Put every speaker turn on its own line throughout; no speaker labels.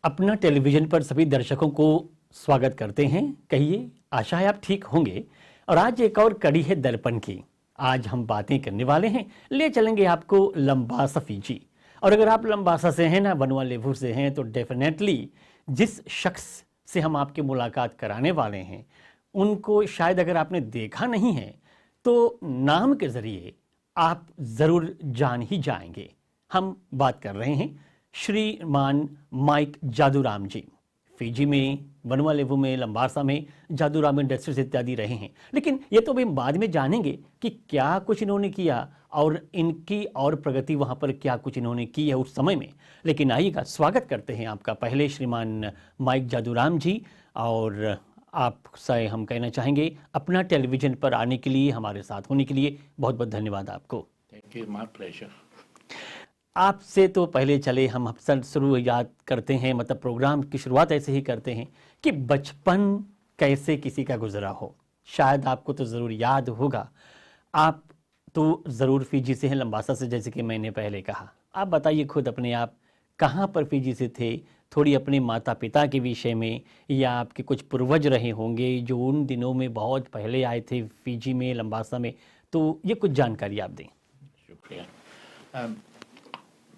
अपना टेलीविज़न पर सभी दर्शकों को स्वागत करते हैं। कहिए, आशा है आप ठीक होंगे। और आज एक और कड़ी है दर्पण की। आज हम बातें करने वाले हैं, ले चलेंगे आपको लंबासा फीजी। और अगर आप लंबासा से हैं ना, बनवालेवु से हैं, तो डेफिनेटली जिस शख्स से हम आपकी मुलाकात कराने वाले हैं उनको शायद अगर आपने देखा नहीं है तो नाम के ज़रिए आप ज़रूर जान ही जाएंगे। हम बात कर रहे हैं श्रीमान माइक जादूराम जी। फिजी में, बनवालेवु में, लंबासा में जादूराम इंडस्ट्रीज इत्यादि रहे हैं। लेकिन ये तो भी बाद में जानेंगे कि क्या कुछ इन्होंने किया और इनकी और प्रगति वहाँ पर क्या कुछ इन्होंने की है उस समय में। लेकिन आइएगा, स्वागत करते हैं आपका पहले श्रीमान माइक जादूराम जी। और आपसे हम कहना चाहेंगे अपना टेलीविज़न पर आने के लिए, हमारे साथ होने के लिए बहुत बहुत धन्यवाद आपको।
Thank you, my pleasure.
आपसे तो पहले चले, हम अक्सर शुरू याद करते हैं, मतलब प्रोग्राम की शुरुआत ऐसे ही करते हैं कि बचपन कैसे किसी का गुजरा हो। शायद आपको तो ज़रूर याद होगा। आप तो ज़रूर फिजी से हैं, लंबासा से, जैसे कि मैंने पहले कहा। आप बताइए खुद अपने आप, कहाँ पर फिजी से थे, थोड़ी अपने माता पिता के विषय में, या आपके कुछ पूर्वज रहे होंगे जो उन दिनों में बहुत पहले आए थे फिजी में, लंबासा में। तो ये कुछ जानकारी आप दें।
शुक्रिया।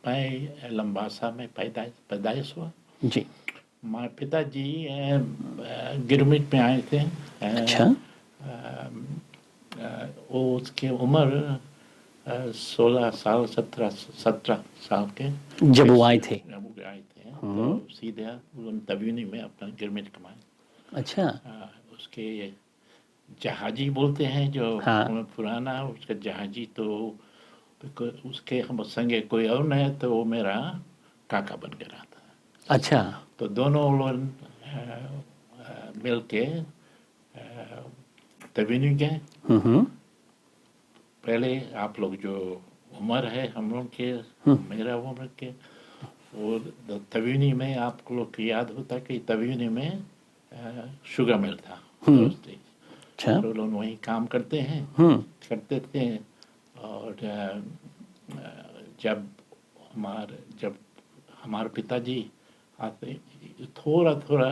मैं लंबासा में पैदाइश हुआ।
जी।
माँ पिताजी गिरमिट में आए थे।
अच्छा।
वो उसकी उम्र 16 साल 17 साल के
जब वो आए थे।
तो सीधे तवीनी में अपना गिरमिट कमाए।
अच्छा।
उसके जहाजी बोलते हैं जो
हाँ।
पुराना, उसका जहाजी तो उसके हम संगे कोई और नहीं, तो वो मेरा काका बन के रहा था।
अच्छा।
तो दोनों लोग मिल के तवीनी गए। पहले आप लोग जो उम्र है हम लोग के, मेरा उम्र के, और तवीनी में आप लोग को याद होता कि तवीनी में शुगर मिल था।
अच्छा।
तो लोग वहीं काम करते हैं, करते थे। और जब हमारे पिताजी आते, थोड़ा थोड़ा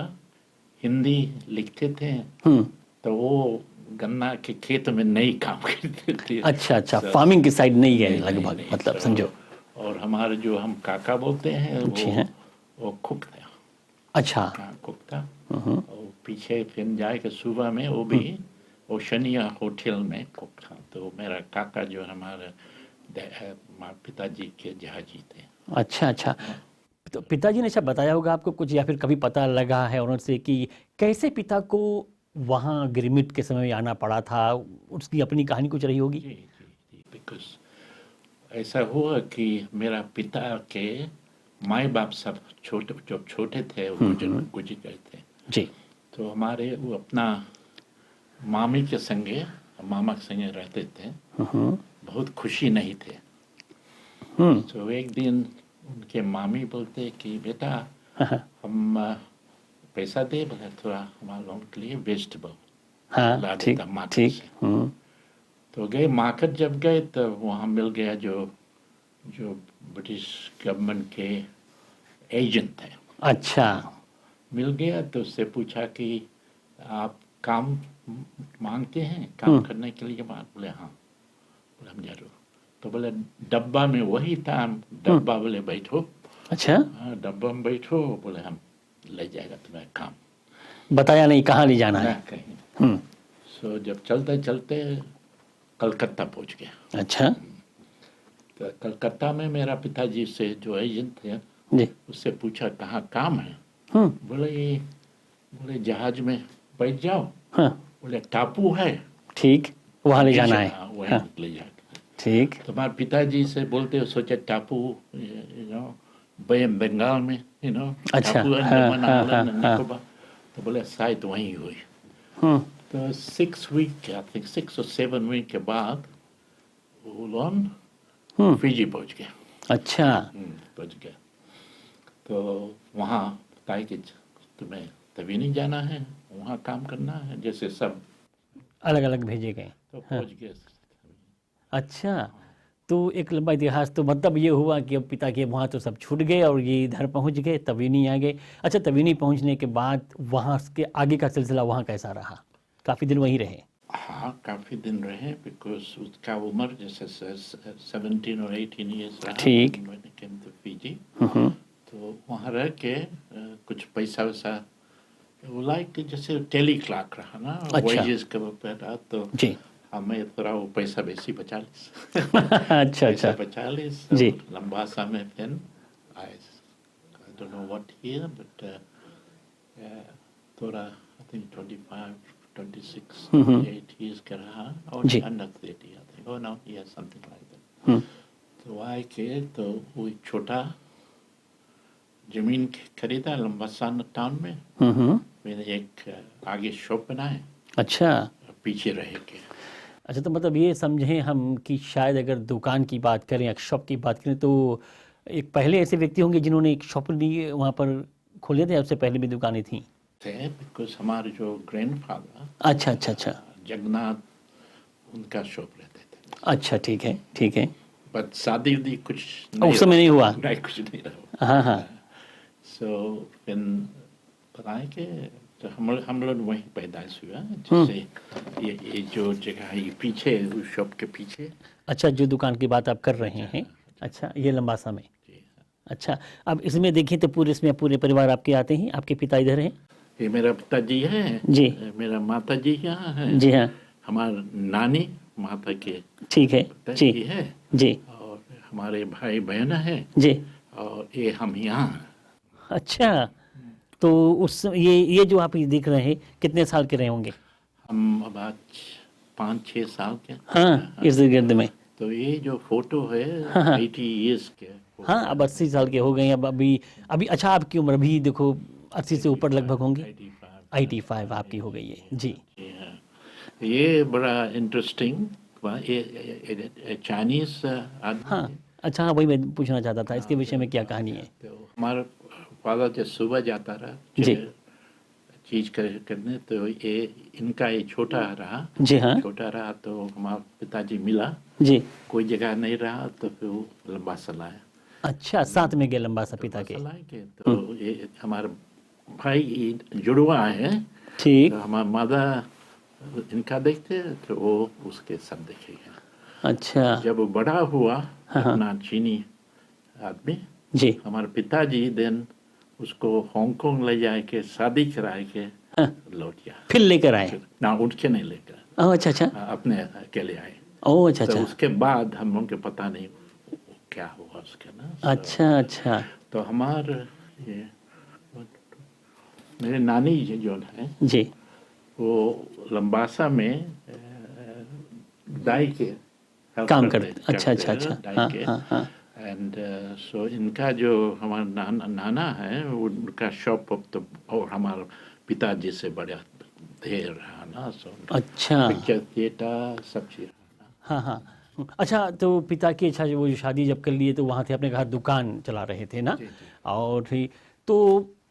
हिंदी लिखते थे, तो वो गन्ना के खेत में नहीं काम करते थे।
अच्छा अच्छा, फार्मिंग की साइड नहीं गए लगभग, मतलब समझो।
और हमारे जो हम काका बोलते हैं वो कुक था।
अच्छा।
हाँ, कुक था। और पीछे फिर जाए के सुबह में वो भी ओशनिया होटल में कुक था। तो मेरा काका जो हमारे पिताजी के जहाजी थे।
अच्छा अच्छा। तो पिताजी ने अच्छा बताया होगा आपको कुछ, या फिर कभी पता लगा है उनसे कि कैसे पिता को वहाँ गिरमिट के समय में आना पड़ा था? उसकी अपनी कहानी कुछ रही होगी।
जी जी जी, बिकॉज ऐसा हुआ कि मेरा पिता के माँ बाप सब जब छोटे थे वो गुजर गए थे।
जी।
तो हमारे वो अपना मामी के संगे, मामा के संगे रहते थे। बहुत खुशी नहीं थे। तो एक दिन उनके मामी बोलते कि बेटा हम पैसा दे, बोले थोड़ा हमारे लोगों के लिए वेजिटेबल ला देता मार्केट से। तो गए मार्केट, जब गए तो वहाँ मिल गया जो ब्रिटिश गवर्नमेंट के एजेंट थे।
अच्छा।
मिल गया तो उससे पूछा कि आप काम मांगते हैं, काम करने के लिए बात। बोले हाँ। बोले हम जरूर। तो बोले डब्बा में वही था, डब्बा बोले बैठो।
अच्छा।
हाँ, डब्बा में बैठो। बोले हम ले जाएगा तुम्हारा काम।
बताया नहीं कहाँ ले जाना है?
कहीं। सो जब चलते चलते कलकत्ता पहुंच गया।
अच्छा।
तो कलकत्ता में मेरा पिताजी से जो एजेंट थे
जी।
उससे पूछा कहाँ काम है। बोले जहाज में बैठ जाओ। बोले टापू है, ठीक,
वहाँ ले जाना है।
वहीं ले जाके।
ठीक।
तो हमारे पिताजी से बोलते हो, सोचे टापू बंगाल में,
अच्छा।
टापू अंडमान निकोबार। तो बोले शायद वहीं हुई। तो 6 वीक, आई थिंक 6 और 7 वीक के बाद वो लोग फिजी पहुंच गया।
अच्छा।
पहुंच गया। तो वहाँ बताया कि तुम्हें तभी नहीं जाना है, वहाँ काम करना है, जैसे सब
अलग अलग भेजे गए।
तो पहुंच गए।
अच्छा। तो एक लंबा इतिहास, तो मतलब ये हुआ कि अब पिता के वहाँ तो सब छूट गए और ये इधर पहुँच गए, तवीनी आ गए। अच्छा, तवीनी पहुँचने के बाद वहाँ के आगे का सिलसिला वहाँ कैसा रहा? काफ़ी दिन वहीं रहे?
हाँ, काफ़ी दिन रहे, बिकॉज उसका उम्र जैसे 17 और 18 ईयर्स रहा
ठीक।
when it came to Fiji।
हम्म,
तो वहाँ रह के कुछ पैसा वैसा वो लाइक जैसे टेली क्लार्क रहा ना,
अच्छा।
wages का पे रहा, तो
जी।
हमें थोड़ा वो पैसा बेसी बचा लिस
अच्छा
पैसा
अच्छा।
बचा लिस।
जी।
लंबा समय फिर I don't know what year, but थोड़ा I think 25, 26, 28 years का रहा, और
जी।
under 30 I think, oh no, yeah, something like that।
हम्म,
तो आए के तो वो एक छोटा जमीन खरीदा लंबासान टाउन में,
हम्म।
मैंने एक आगे शॉप बनाए,
अच्छा
पीछे रह के।
अच्छा, तो मतलब ये समझें हम कि शायद अगर दुकान की बात करें या शॉप की बात करें, तो एक पहले ऐसे व्यक्ति होंगे जिन्होंने एक शॉप ली वहाँ पर खोले थे, उससे पहले भी दुकानें थी?
थे, बिकॉज हमारे जो ग्रैंडफादर
अच्छा अच्छा अच्छा।
जगन्नाथ उनका शॉप रहते थे,
अच्छा, ठीक है ठीक है।
बट शादी उदी कुछ
उस समय नहीं हुआ?
नहीं, कुछ नहीं रहा।
हाँ हाँ।
सो फिर बताए कि तो हम लोग वहीं पैदाइश हुआ, जैसे ये जो जगह है ये पीछे, उस शॉप के पीछे।
अच्छा, जो दुकान की बात आप कर रहे हैं, अच्छा, ये लंबासा में।
जी हाँ।
अच्छा, अब इसमें देखिए तो पूरे इसमें पूरे परिवार आपके आते हैं, आपके पिता इधर हैं?
ये मेरा पिताजी है
जी।
मेरा माता जी यहाँ है,
जी हाँ।
हमार नानी माता के
ठीक है। जी
पिताजी है,
जी
और हमारे भाई बहन है,
जी।
और ये हम यहाँ हैं।
अच्छा, तो उस ये जो आप ये देख रहे हैं, कितने साल के रहे होंगे?
हम अब आज 5-6 साल के।
हाँ, इर्द गिर्द में।
तो ये जो फोटो है
हाँ, हाँ।
80 ईयर्स के फोटो
हाँ, अब 80 साल के हो गए हैं। अब अभी अभी अच्छा, आपकी उम्र अभी देखो 80 से ऊपर लगभग होंगे। 85 आपकी हो गई है। जी।
जी हाँ। ये बड़ा इंटरेस्टिंग, ये चाइनीज आदमी
हाँ,
है।
अच्छा, हाँ, वही मैं पूछना चाहता था, इसके विषय में क्या कहानी है?
तो हमारा फादर जब सुबह जाता रहा
जी।
चीज करने, तो ये इनका ये छोटा रहा।
जी हाँ।
छोटा रहा तो हमारा पिताजी मिला,
जी।
कोई जगह नहीं रहा, तो फिर वो लंबा लाया।
अच्छा, साथ में गए लंबासा पिता के?
लाए के तो ये हमारा भाई जुड़वा है,
ठीक।
तो हमारा मदर इनका देखते तो वो उसके सब देखेगा।
अच्छा।
जब वो बड़ा हुआ, अपना चीनी आदमी,
जी।
हमारे पिताजी देन उसको हांगकांग ले जाए के शादी कराए के लौट गया।
फिर लेकर आए?
ना, उनके नहीं लेकर,
ओह अच्छा अच्छा।
अपने अकेले आए।
ओह अच्छा
तो
अच्छा।
उसके बाद हम लोग के पता नहीं क्या हुआ उसके ना।
अच्छा अच्छा।
तो हमारे ये मेरे नानी जी जो है,
जी।
वो लंबासा में डाई के
काम करते। अच्छा अच्छा अच्छा। हाँ हाँ हाँ।
एंड सो इनका जो हमारा नाना है, उनका शॉप तो और हमारे पिताजी से बड़ा ढेर रहा ना। सो
अच्छा।
पिक्चर थिएटर सब चीज़।
हाँ हाँ। अच्छा, तो पिता की अच्छा वो शादी जब कर लिए तो वहाँ थे अपने घर दुकान चला रहे थे ना?
जी, जी।
और फिर तो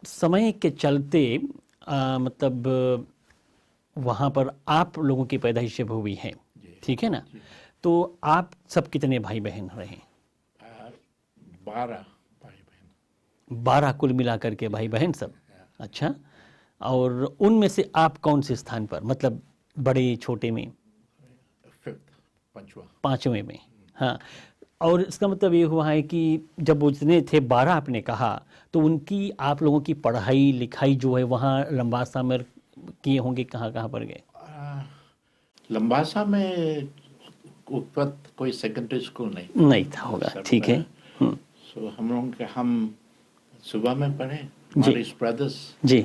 समय के चलते मतलब वहाँ पर आप लोगों की पैदाइश जब हुई है, ठीक है ना? तो आप सब कितने भाई बहन रहे?
12 भाई बहन।
12 कुल मिलाकर के भाई बहन सब? अच्छा, और उनमें से आप कौन से स्थान पर, मतलब बड़े छोटे में?
5वां।
5वें में। हाँ, और इसका मतलब ये हुआ है कि जब वो जितने थे 12 आपने कहा, तो उनकी आप लोगों की पढ़ाई लिखाई जो है वहाँ लंबासा में किए होंगे, कहाँ कहाँ पर गए?
लंबासा में वक्त कोई सेकेंडरी स्कूल नहीं
था होगा, ठीक है।
सो हम लोग के हम सुबह में पढ़े, हमारे ब्रदर्स
जी।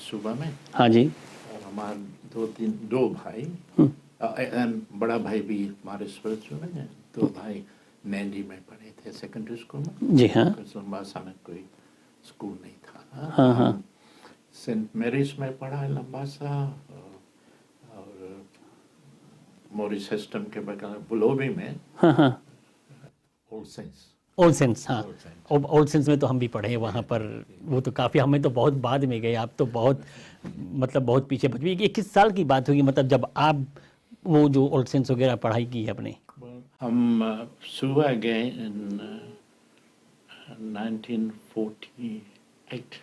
सुबह में।
हाँ जी।
और हमारे दो भाई, बड़ा भाई भी हमारे स्पिरिचुअल में, 2 भाई नैंडी में पढ़े थे सेकेंडरी स्कूल में।
जी हाँ।
लंबासा में कोई स्कूल नहीं था।
हाँ हाँ।
सेंट मैरीज में पढ़ा है लंबासा, और मॉरिस सिस्टम के बगल बुलोबी में।
हाँ हाँ।
Old sense.
ओल्ड सेंस, हाँ। ओल्ड सेंस में तो हम भी पढ़े हैं वहाँ पर। वो तो काफ़ी, हमें तो बहुत बाद में गए, आप तो बहुत मतलब बहुत पीछे बच गए। 21 साल की बात होगी, मतलब जब आप वो जो ओल्ड सेंस वगैरह पढ़ाई की है अपने?
हम सुबह गए इन 1948।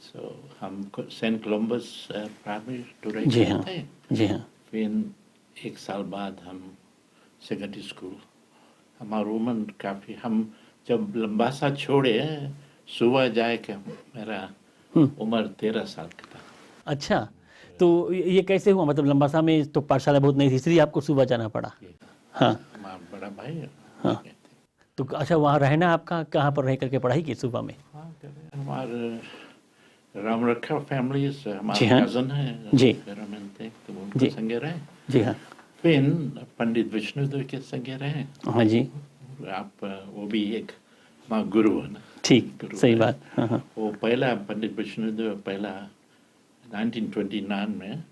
सो हम सेंट कोलंबस प्राइमरी
जी
टूरेशन
हाँ
थे।
जी हाँ
फिर एक साल बाद हम सेकेंडरी स्कूल। हमारा उम्र काफ़ी, हम जब लंबासा छोड़े सुबह जाए के मेरा उम्र 13 साल का था।
अच्छा, तो ये कैसे हुआ? मतलब लंबासा में तो पाठशाला बहुत नहीं थी, इसलिए आपको सुबह जाना पड़ा। हाँ
हमारा बड़ा भाई
हाँ।
गए थे।
तो अच्छा, वहाँ रहना आपका कहाँ पर रह करके पढ़ाई की सुबह में?
हाँ, हमारे रामरखा फैमिली से
जी
हमारे
हाँ।
कज़न है,
जी।
फिर हम थे तो उनके
जी।
संगे रहे।
जी हाँ
फिर पंडित विष्णुदेव के संगे रहे।
हाँ जी,
आप वो भी एक माँ गुरु है ना।
ठीक,
गुरु
सही
है।
बात। हाँ हाँ।
वो पहला पंडित विष्णुदेव पहला 1929 में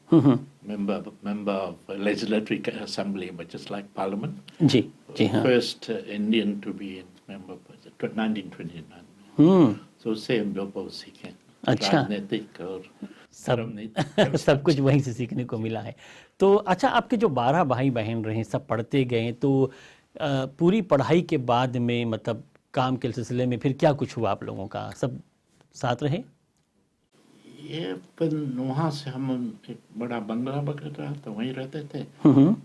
member of legislative assembly, which is like parliament.
जी जी हाँ।
First Indian to be member of 1929 में। तो उससे हम लोग बहुत सीखे,
अच्छा।
राजनीतिक और
सब
धर्मनीतिक
सब कुछ वहीं से सीखने को मिला है। तो अच्छा, आपके जो 12 भाई बहन रहे, सब पढ़ते गए, तो पूरी पढ़ाई के बाद में मतलब काम के सिलसिले में फिर क्या कुछ हुआ आप लोगों का? सब साथ रहे?
ये फिर वहाँ से हम एक बड़ा बंगला वगैरह तो वहीं रहते थे।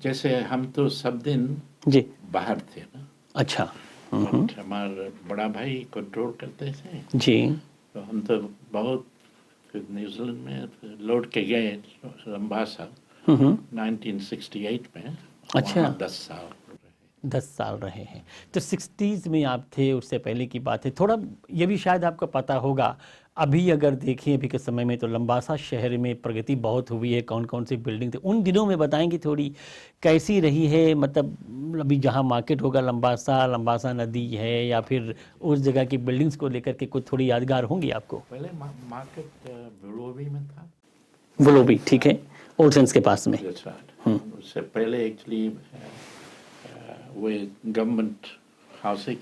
जैसे हम तो सब दिन
जी।
बाहर थे ना।
अच्छा।
बट हमारा बड़ा भाई कंट्रोल करते थे।
जी।
तो हम तो बहुत फिर न्यूजीलैंड में फिर लौट के गए लंबासा 1968 में।
अच्छा।
वहाँ 10 साल रहे।
10 साल रहे हैं। तो 60s में आप थे, उससे पहले की बात है। थोड़ा ये भी शायद आपको पता होगा, अभी अगर देखें अभी के समय में तो लंबासा शहर में प्रगति बहुत हुई है। कौन कौन सी बिल्डिंग थे उन दिनों में, बताएंगे थोड़ी कैसी रही है? मतलब अभी जहाँ मार्केट होगा लंबासा नदी है, या फिर उस जगह की बिल्डिंग्स को लेकर के कुछ थोड़ी यादगार होंगी आपको?
पहले मार्केट विलोवी में था।
बुलोबी, ठीक है, ओल्ड के पास में।
That's right. उससे पहले एक्चुअली वो गवर्नमेंट हाउसिंग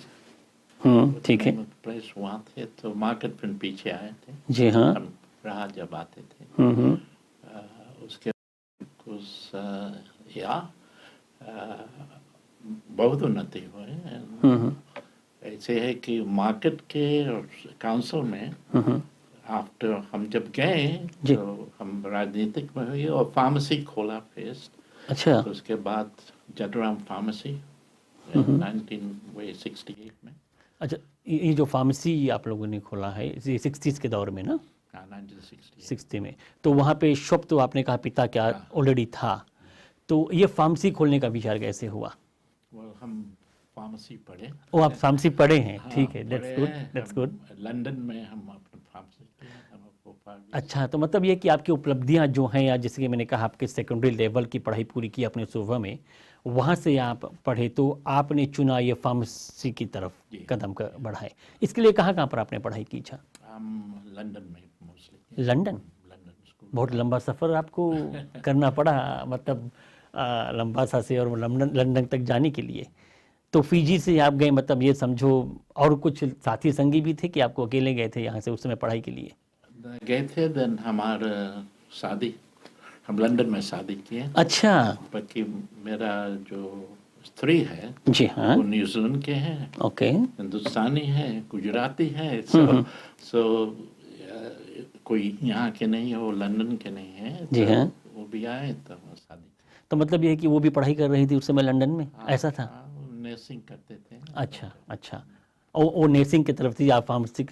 ठीक है।
प्लेस वहाँ थे, तो मार्केट फिर पीछे आए थे।
जी हाँ।
हम रहा जब आते थे। उसके कुछ बहुत उन्नति हुए। ऐसे है कि मार्केट के और काउंसिल में आफ्टर हम जब गए तो हम राजनीतिक में हुए और फार्मेसी खोला फर्स्ट।
अच्छा।
तो उसके बाद जटराम फार्मेसी 1968 में।
अच्छा, ये जो फार्मेसी आप लोगों ने खोला है ये 60s के दौर में ना? 60 में। तो वहाँ पे शॉप तो आपने कहा पिता क्या ऑलरेडी था, तो ये फार्मेसी खोलने का विचार कैसे हुआ?
हम फार्मेसी पढ़े।
ओ, आप फार्मेसी पढ़े हैं,
हाँ,
ठीक है, दैट्स
पढ़े
गुड,
हैं।
दैट्स
हम
गुड।
लंदन में हम अपने फार्मेसी किए, हम भोपाल में।
अच्छा, तो मतलब ये कि आपकी उपलब्धियां जो हैं, या जैसे कि मैंने कहा आपके सेकेंडरी लेवल की पढ़ाई पूरी की आपने सुबह में, वहाँ से आप पढ़े तो आपने चुना ये फार्मेसी की तरफ कदम बढ़ाए। इसके लिए कहाँ कहाँ पर आपने पढ़ाई की? अच्छा,
हम लंदन में मोस्टली।
London
school.
बहुत लंबा सफ़र आपको करना पड़ा, मतलब लंबासा से और लंदन तक जाने के लिए। तो फिजी से आप गए, मतलब ये समझो, और कुछ साथी संगी भी थे कि आपको अकेले गए थे यहाँ से उस समय पढ़ाई के लिए?
गए थे, देन हमारा शादी, हम लंदन में शादी किए।
अच्छा।
बाकी मेरा जो स्त्री है
जी हाँ।
वो न्यूजीलैंड के हैं,
ओके।
हिंदुस्तानी है, गुजराती है। सो कोई यहाँ के नहीं है, वो लंदन के नहीं है।
जी हाँ।
वो भी आए तो शादी।
तो मतलब ये है कि वो भी पढ़ाई कर रही थी उस समय लंदन में, ऐसा था?
नर्सिंग करते थे।
अच्छा अच्छा। वो नर्सिंग की तरफ थी, आप फार्मेसी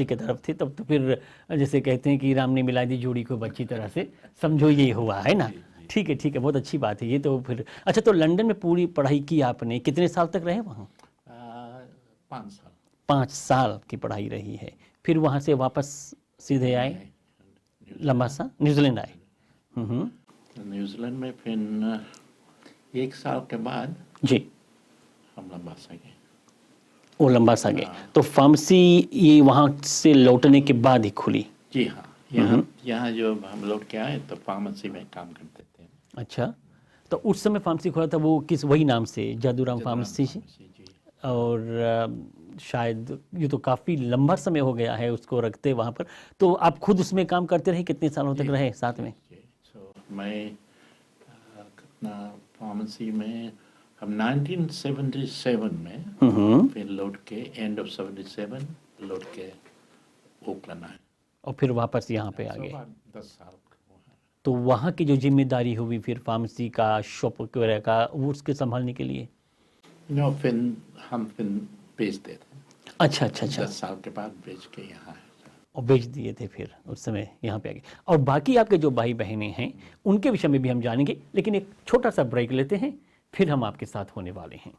की तरफ थे, तब तो फिर जैसे कहते हैं कि राम ने मिला दी जोड़ी को अच्छी तरह से, समझो ये हुआ है ना? ठीक है ठीक है, बहुत अच्छी बात है ये तो। फिर अच्छा, तो लंदन में पूरी पढ़ाई की आपने, कितने साल तक रहे वहाँ?
5 साल।
5 साल की पढ़ाई रही है। फिर वहाँ से वापस सीधे आए लंबासा, न्यूजीलैंड आए?
न्यूजीलैंड में फिर 1 साल के बाद
जी
हम लंबासा गए।
वो लंबासा गए, तो फार्मेसी ये वहाँ से लौटने के बाद ही खुली?
जी हाँ, यहाँ जो हम लौट के आए तो फार्मेसी में काम करते थे।
अच्छा, तो उस समय फार्मेसी खोला था वो किस, वही नाम से, जादूराम फार्मेसी? और शायद ये तो काफ़ी लंबा समय हो गया है उसको रखते वहाँ पर। तो आप खुद उसमें काम करते रहे, कितने सालों तक रहे साथ में?
मैं फार्मेसी में हम 1977 में फिर लौट के एंड ऑफ 77 लौट के ओकलैंड आए।
और फिर वापस यहाँ पे आ
So
गए।
about 10 साल वहाँ।
तो वहाँ की जो जिम्मेदारी हुई फिर फार्मेसी का, शॉप वगैरह का, वो उसके संभालने के लिए।
नो फिर हम फिर बेचते थे।
अच्छा अच्छा अच्छा।
10 साल के बाद बेच के यहाँ आए।
और बेच दिए थे फिर उस समय यहाँ पे आ गए। और बाकी आपके जो भाई बहनें हैं उनके विषय में भी हम जानेंगे, लेकिन एक छोटा सा ब्रेक लेते हैं, फिर हम आपके साथ होने वाले हैं।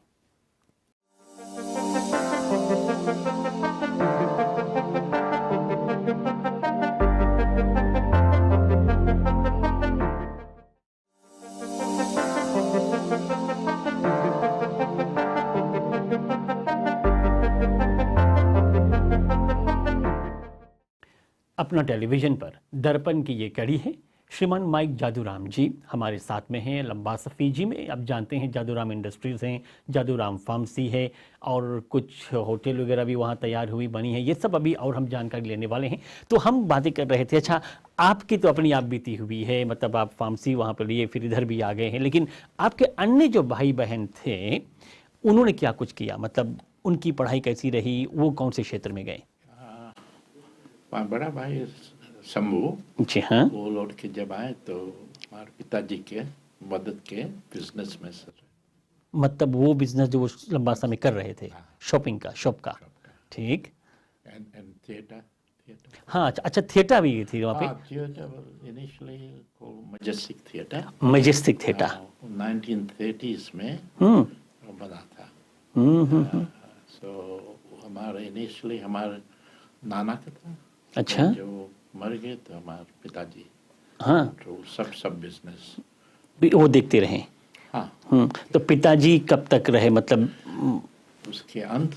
अपना टेलीविज़न पर दर्पण की ये कड़ी है। श्रीमान माइक जादूराम जी हमारे साथ में हैं लंबा सफ़ी जी में। आप जानते हैं जादूराम इंडस्ट्रीज़ हैं, जादूराम फार्मेसी है, और कुछ होटल वगैरह भी वहाँ तैयार हुई बनी है। ये सब अभी और हम जानकारी लेने वाले हैं। तो हम बातें कर रहे थे, अच्छा आपकी तो अपनी आप बीती हुई है, मतलब आप फार्मेसी वहाँ पर लिए, फिर इधर भी आ गए हैं, लेकिन आपके अन्य जो भाई बहन थे उन्होंने क्या कुछ किया, मतलब उनकी पढ़ाई कैसी रही, वो कौन से क्षेत्र में गए?
बड़ा भाई शंभू,
जी हाँ।
वो लौट के जब आए तो हमारे पिताजी के मदद के बिजनेस में सर।
मतलब वो बिजनेस जो वो लंबा समय कर रहे थे,
हाँ।
शॉपिंग का, शॉप का। ठीक।
And theatre.
हाँ अच्छा अच्छा, थिएटर भी थी वहाँ पे।
Theatre initially called majestic theatre.
Majestic theatre.
1930s में बना था। सो हमारे इनिशियली हमारे नाना का था।
अच्छा।
जो मर गए तो हमारे पिताजी,
हाँ,
तो सब बिजनेस
वो देखते रहे।
हाँ।
तो पिताजी कब तक रहे, मतलब?
उसके अंत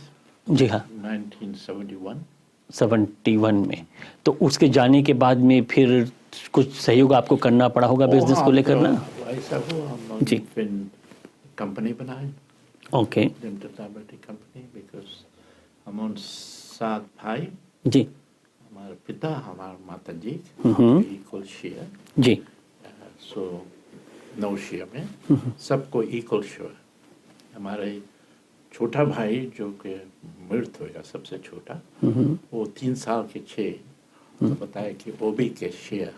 जी हाँ,
1971।
71 में। तो उसके जाने के बाद में फिर कुछ सहयोग आपको करना पड़ा होगा बिजनेस को लेकर ना?
ऐसा हुआ, हम
जी।
फिर कंपनी बनाए,
okay.
Limited liability company, because हम उन 7 भाई,
जी।
हमारे पिता, हमारे माता जी इक्वल शेयर।
जी।
सो 9 शेयर में सबको इक्वल शेयर। हमारे छोटा भाई जो कि मृत होगा, सबसे छोटा, वो 3 साल के 6, तो बताया कि वो भी के शेयर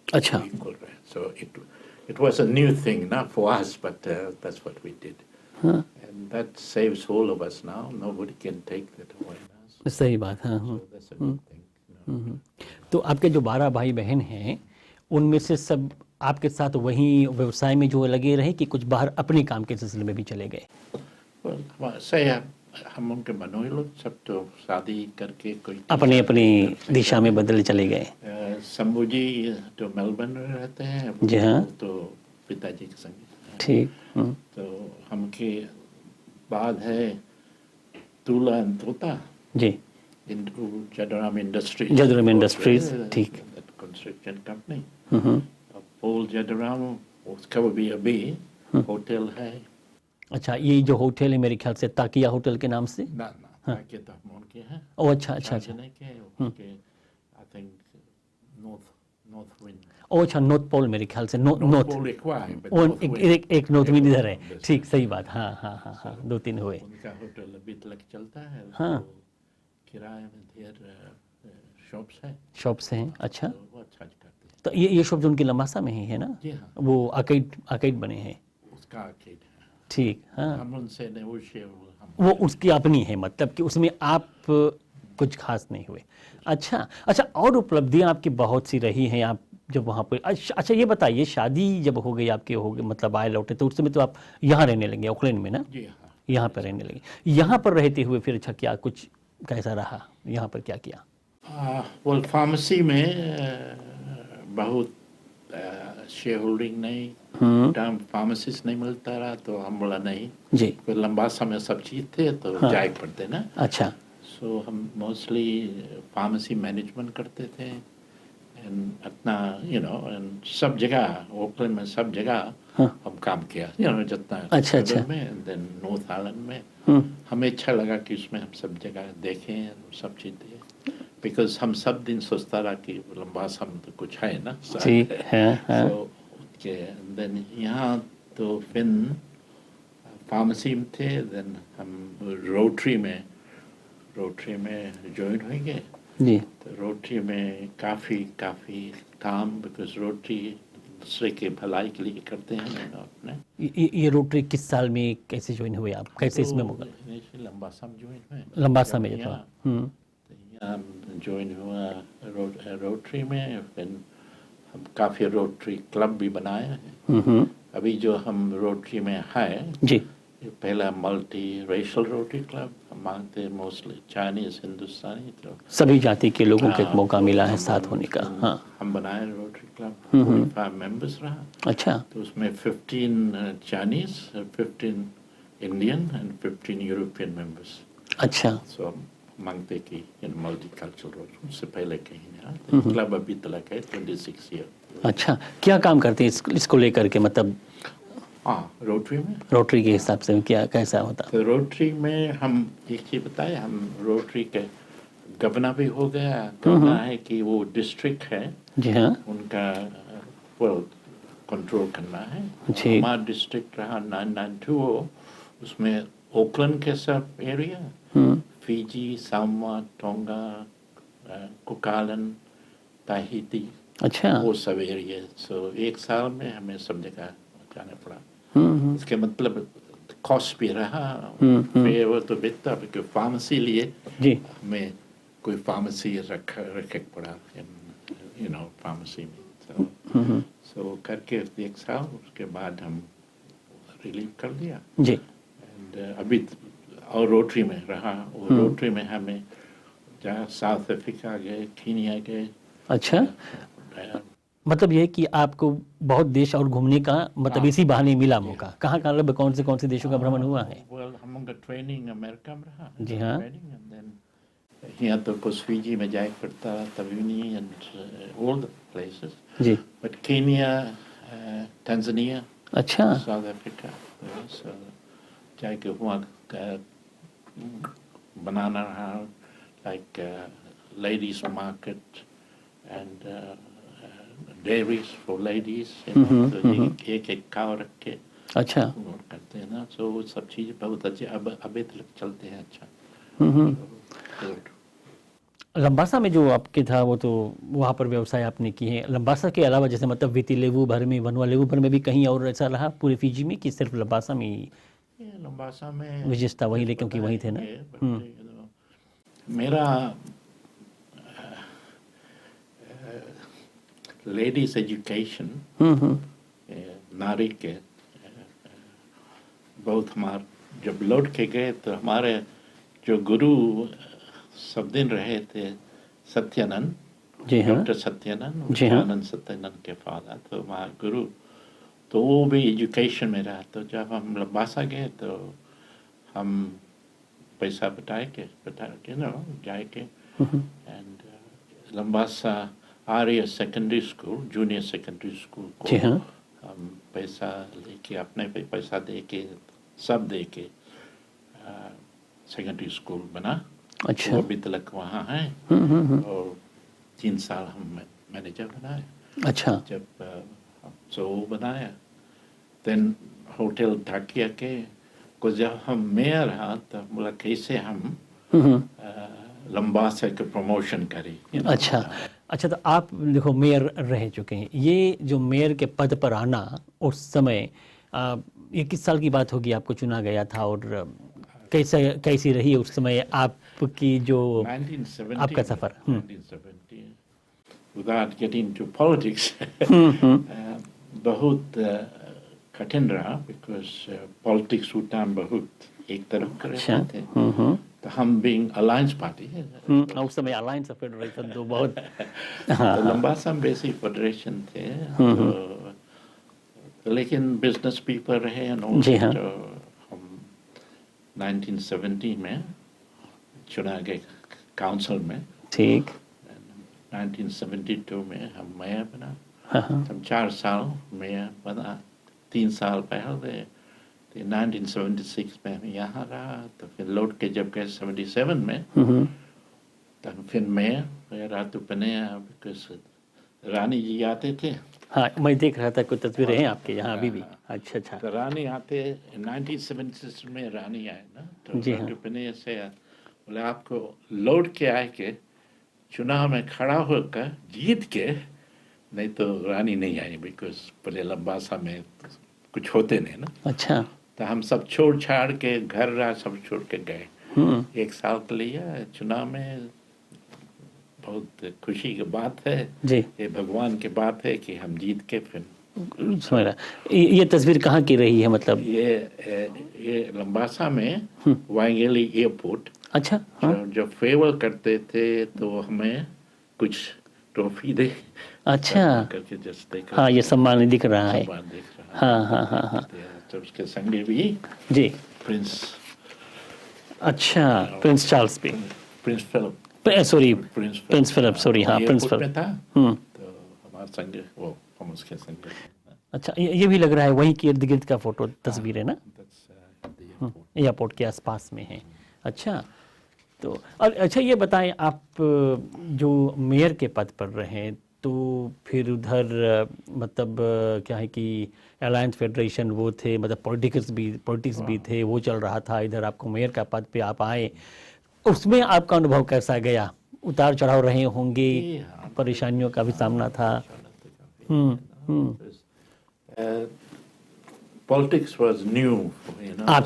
अच्छा।
इक्वल रहे। सो it was a new thing, not for us, but that's what we did. And that saves all of us now. Nobody can take that away now.
सही बात। हाँ हाँ।
So that's a good thing. You know.
तो आपके जो 12 भाई बहन हैं उनमें से सब आपके साथ वहीं व्यवसाय में जो लगे रहे, कि कुछ बाहर अपने काम के सिलसिले में भी चले गए?
Well, say हम उनके बनोई लोग सब तो शादी करके कोई
अपनी अपनी दिशा में बदल चले गए।
शंभू जी तो मेलबर्न में रहते हैं।
जी हाँ।
वो तो पिताजी के संग।
ठीक।
तो हमके बाद है Tula and Tota
ji.
Jaduram industries.
Jaduram industries, ठीक।
Construction company. पोल जादूराम, उसका भी अभी होटल है।
अच्छा, ये जो होटल है मेरे ख्याल से ताकिया होटल के नाम से।
ना ताकि तो हम उनके हैं।
ओ अच्छा अच्छा अच्छा।
के आई थिंक नॉर्थ विंड।
ओ अच्छा, नॉर्थ पोल मेरे ख्याल से। नॉर्थ
पोल एक हुआ है,
एक नॉर्थ विंड इधर है। ठीक, सही बात। हाँ हाँ हाँ हाँ, 2-3 हुए।
उनका होटल अभी तक चलता है।
हाँ।
किराए में ढेर शॉप्स है।
शॉप्स हैं, अच्छा।
तो वो अच्छा करते हैं।
तो ये शॉप जो उनकी लंबासा में ही है ना?
जी हाँ।
वो आर्केड बने हैं।
उसका आर्केड है।
ठीक। हाँ,
हम उनसे नेगोशिएट
वो उसकी अपनी है, मतलब कि उसमें आप कुछ खास नहीं हुए। अच्छा अच्छा, और उपलब्धियां आपकी बहुत सी रही हैं आप जब वहाँ पर। अच्छा ये बताइए, शादी जब हो गई आपके, हो गए मतलब आए लौटे, तो उस समय तो आप यहाँ रहने लगे ऑकलैंड में ना?
जी हाँ।
यहाँ पर रहने लगे। यहाँ पर रहते हुए फिर अच्छा क्या कुछ कैसा रहा, यहाँ पर क्या किया?
वेल फार्मेसी में बहुत शेयर होल्डिंग नहीं, टाइम फार्मेसिस्ट नहीं मिलता रहा, तो हम बोला नहीं
जी।
कोई लंबा समय सब चीज थे तो
हाँ।
जाए पड़ते ना।
अच्छा।
सो हम मोस्टली फार्मेसी मैनेजमेंट करते थे, एंड अपना एंड सब जगह ओकलैंड में सब जगह हम काम किया, जितना
अच्छा अच्छा।
में, देन नॉर्थ आइलैंड में। हमें अच्छा लगा कि उसमें हम सब जगह देखें, सब चीज़ दें, बिकॉज हम सब दिन सोचता रहा कि लंबा समय तो कुछ है ना।
ठीक है। हाँ।
So, देन यहाँ तो फिर फार्मेसी में थे, देन हम रोटरी में ज्वाइन होंगे।
जी
तो रोटरी में काफ़ी काम, बिकॉज रोटरी दूसरे के भलाई के लिए करते हैं अपने।
ये रोटरी किस साल में कैसे ज्वाइन हुए आप, कैसे इसमें मौका?
लंबा सम ज्वाइन हुए,
लंबा समय था।
यहाँ ज्वाइन हुआ रोटरी में। फिर हम काफ़ी रोटरी क्लब भी बनाए हैं। अभी जो हम रोटरी में है,
जी
ये पहला मल्टी रेशल रोटरी क्लब। हम मानते हैं मोस्टली चाइनीज, हिंदुस्तानी, तो
सभी जाति के लोगों को एक
हाँ,
मौका
तो
मिला है
हम-
साथ होने का। हाँ
हम बनाए रोटरी क्लब, 45 मेंबर्स रहा।
अच्छा
तो उसमें 15 Chinese, 15 Indian and 15 European members.
अच्छा
सो हम मांगते कि मल्टी कल्चरल, उससे पहले कहीं नहीं। क्लब अभी तक है 26 ईयर।
अच्छा, क्या काम करते हैं इसको लेकर के, मतलब
हाँ, रोटरी में।
रोटरी के हिसाब से क्या कैसा होता?
तो रोटरी में हम एक चीज़ बताए, हम रोटरी के गवर्नर भी हो गया। गवर्नर है कि वो डिस्ट्रिक्ट है,
जी हाँ
उनका कंट्रोल करना है।
जी।
हमारा डिस्ट्रिक्ट रहा 992, उसमें ओकलैंड के सब एरिया, फिजी, सामोआ, टोंगा, कुकालन, ताहिती,
अच्छा
वो सब एरिया। सो एक साल में हमें सब जगह जाना पड़ा। इसके मतलब कॉस्ट भी रहा, फिर वो तो बेहतर, क्योंकि फार्मेसी लिए
जी
हमें कोई फार्मेसी रखे पड़ा, फार्मेसी में। सो करके एक साल, उसके बाद हम रिलीव कर दिया।
जी
एंड अभी और रोटरी में रहा। और रोटरी में हमें जहाँ साउथ अफ्रीका गए, कीनिया गए।
अच्छा, मतलब ये है कि आपको बहुत देश और घूमने का मतलब
हाँ।
इसी बहाने मिला मौका। कहाँ कहाँ मतलब कौन से देशों का भ्रमण हुआ है?
हम उनका ट्रेनिंग अमेरिका में रहा।
जी हाँ।
ट्रेनिंग, एंड देन यहाँ तो कुछ फिजी में जाए पड़ता, Taveuni and all the places.
जी
बट केनिया, टंजानिया,
अच्छा
साउथ अफ्रीका, जाके वहाँ बनाना रहा, like ladies market and dairies for ladies. तो एक काव रख के
अच्छा
वो करते हैं ना। तो वो सब चीज़ बहुत अच्छे अब अभी तक चलते हैं। अच्छा, गुड।
लंबासा में जो आपके था वो तो वहाँ पर व्यवसाय आपने किए हैं। लंबासा के अलावा जैसे मतलब वितिलेवु भर में, वनुआलेवु भर में भी कहीं और ऐसा रहा पूरे फिजी में, कि सिर्फ लंबासा में ही
ये लंबासा में
विशेषता वही ले, क्योंकि वहीं थे ना?
मेरा लेडीज एजुकेशन, नारी के बहुत हमारे, जब लौट के गए तो हमारे जो गुरु सब दिन रहे थे, सत्यानंद,
जी हाँ
डॉक्टर सत्यानंद,
जी हाँ।
आनंद सत्यानंद के फादर, तो हमारे गुरु, तो वो भी एजुकेशन में रहा। तो जब हम लंबासा गए तो हम पैसा बटा के ना जाए के, and Labasa Arya secondary school, junior secondary school को
जी हाँ
हम पैसा लेके, अपने पे पैसा दे के, सब दे के सेकेंडरी स्कूल बना।
अच्छा
वो अभी तक वहाँ है। और 3 साल हम मैनेजर बनाए।
अच्छा
जब सो बनाया, देन होटल ढाकिया के को जब हम मेयर रहा, तब बोला कैसे हम लंबासा के प्रमोशन करें।
अच्छा अच्छा, तो आप देखो मेयर रह चुके हैं। ये जो मेयर के पद पर आना उस समय, ये किस साल की बात होगी आपको चुना गया था, और कैसी रही उस समय आपकी जो
1970
आपका सफ़र?
1970, without getting into politics, बहुत कठिन रहा, बिकॉज पॉलिटिक्स उस टाइम बहुत एक तरफ कर
अच्छा
रहे थे। तो हम बीइंग अलायंस पार्टी है,
उस समय अलायंस ऑफ फेडरेशन तो बहुत
तो लंबासा में बेसिक फेडरेशन थे। तो लेकिन बिजनेस पीपल रहे and all
जी
that,
हाँ।
तो हम 1970 में चुना गए काउंसिल में।
ठीक
1972 में हम मेयर बना।
हाँ हाँ
हम 4 साल मेयर बना। 3 साल पहले 1976 में हम यहाँ रहा। तो फिर लौट के जब गए 77 में, तो फिर मेयर रहा तो बने, बिकॉज रानी जी आते थे
हाँ, मैं देख रहा था कुछ तस्वीरें हैं आपके यहाँ अभी भी। अच्छा अच्छा।
तो रानी आते 1976 में रानी आए ना, तो
जी हाँ।
एंटरप्रेन्योर से बोले आपको लौट के आए के चुनाव में खड़ा होकर जीत के, नहीं तो रानी नहीं आई, बिकॉज पहले लंबासा में कुछ होते नहीं ना।
अच्छा।
तो हम सब छोड़ छाड़ के घर रहा सब छोड़ के गए। 1 साल के लिए चुनाव में बहुत खुशी की बात है
जी।
ये भगवान की बात है कि हम जीत के फिर
समझ रहा। ये तस्वीर कहाँ की रही है मतलब?
ये लंबासा में वांगेली एयरपोर्ट।
अच्छा। हाँ।
जब फेवर करते थे तो हमें कुछ ट्रॉफी दे
अच्छा।
करके जैसे
हाँ, ये सम्मान दिख रहा है।
सम्मान दिख रहा
हाँ हाँ हाँ हाँ।
तो उसके संगे भी
जी।
प्रिंस,
अच्छा, प्रिंस चार्ल्स भी,
prince Philip,
sorry prince Philip, sorry हाँ प्रिंस
एयरपोर्ट में
फिलिप।
था। तो हमारे संगे वो हम उसके संगे।
अच्छा, ये भी लग रहा है वहीं के इर्द गिर्द का फोटो तस्वीर है ना,
That's the airport.
एयरपोर्ट के आसपास में है। अच्छा, तो और अच्छा ये बताएं आप जो मेयर के पद पर रहे तो फिर उधर मतलब क्या है कि अलायंस फेडरेशन वो थे, मतलब पॉलिटिक्स भी थे, वो चल रहा था। इधर आपको मेयर का पद पे आप आए, उसमें आपका अनुभव कैसा गया? उतार चढ़ाव रहे होंगे, परेशानियों का भी सामना था।
Politics was new,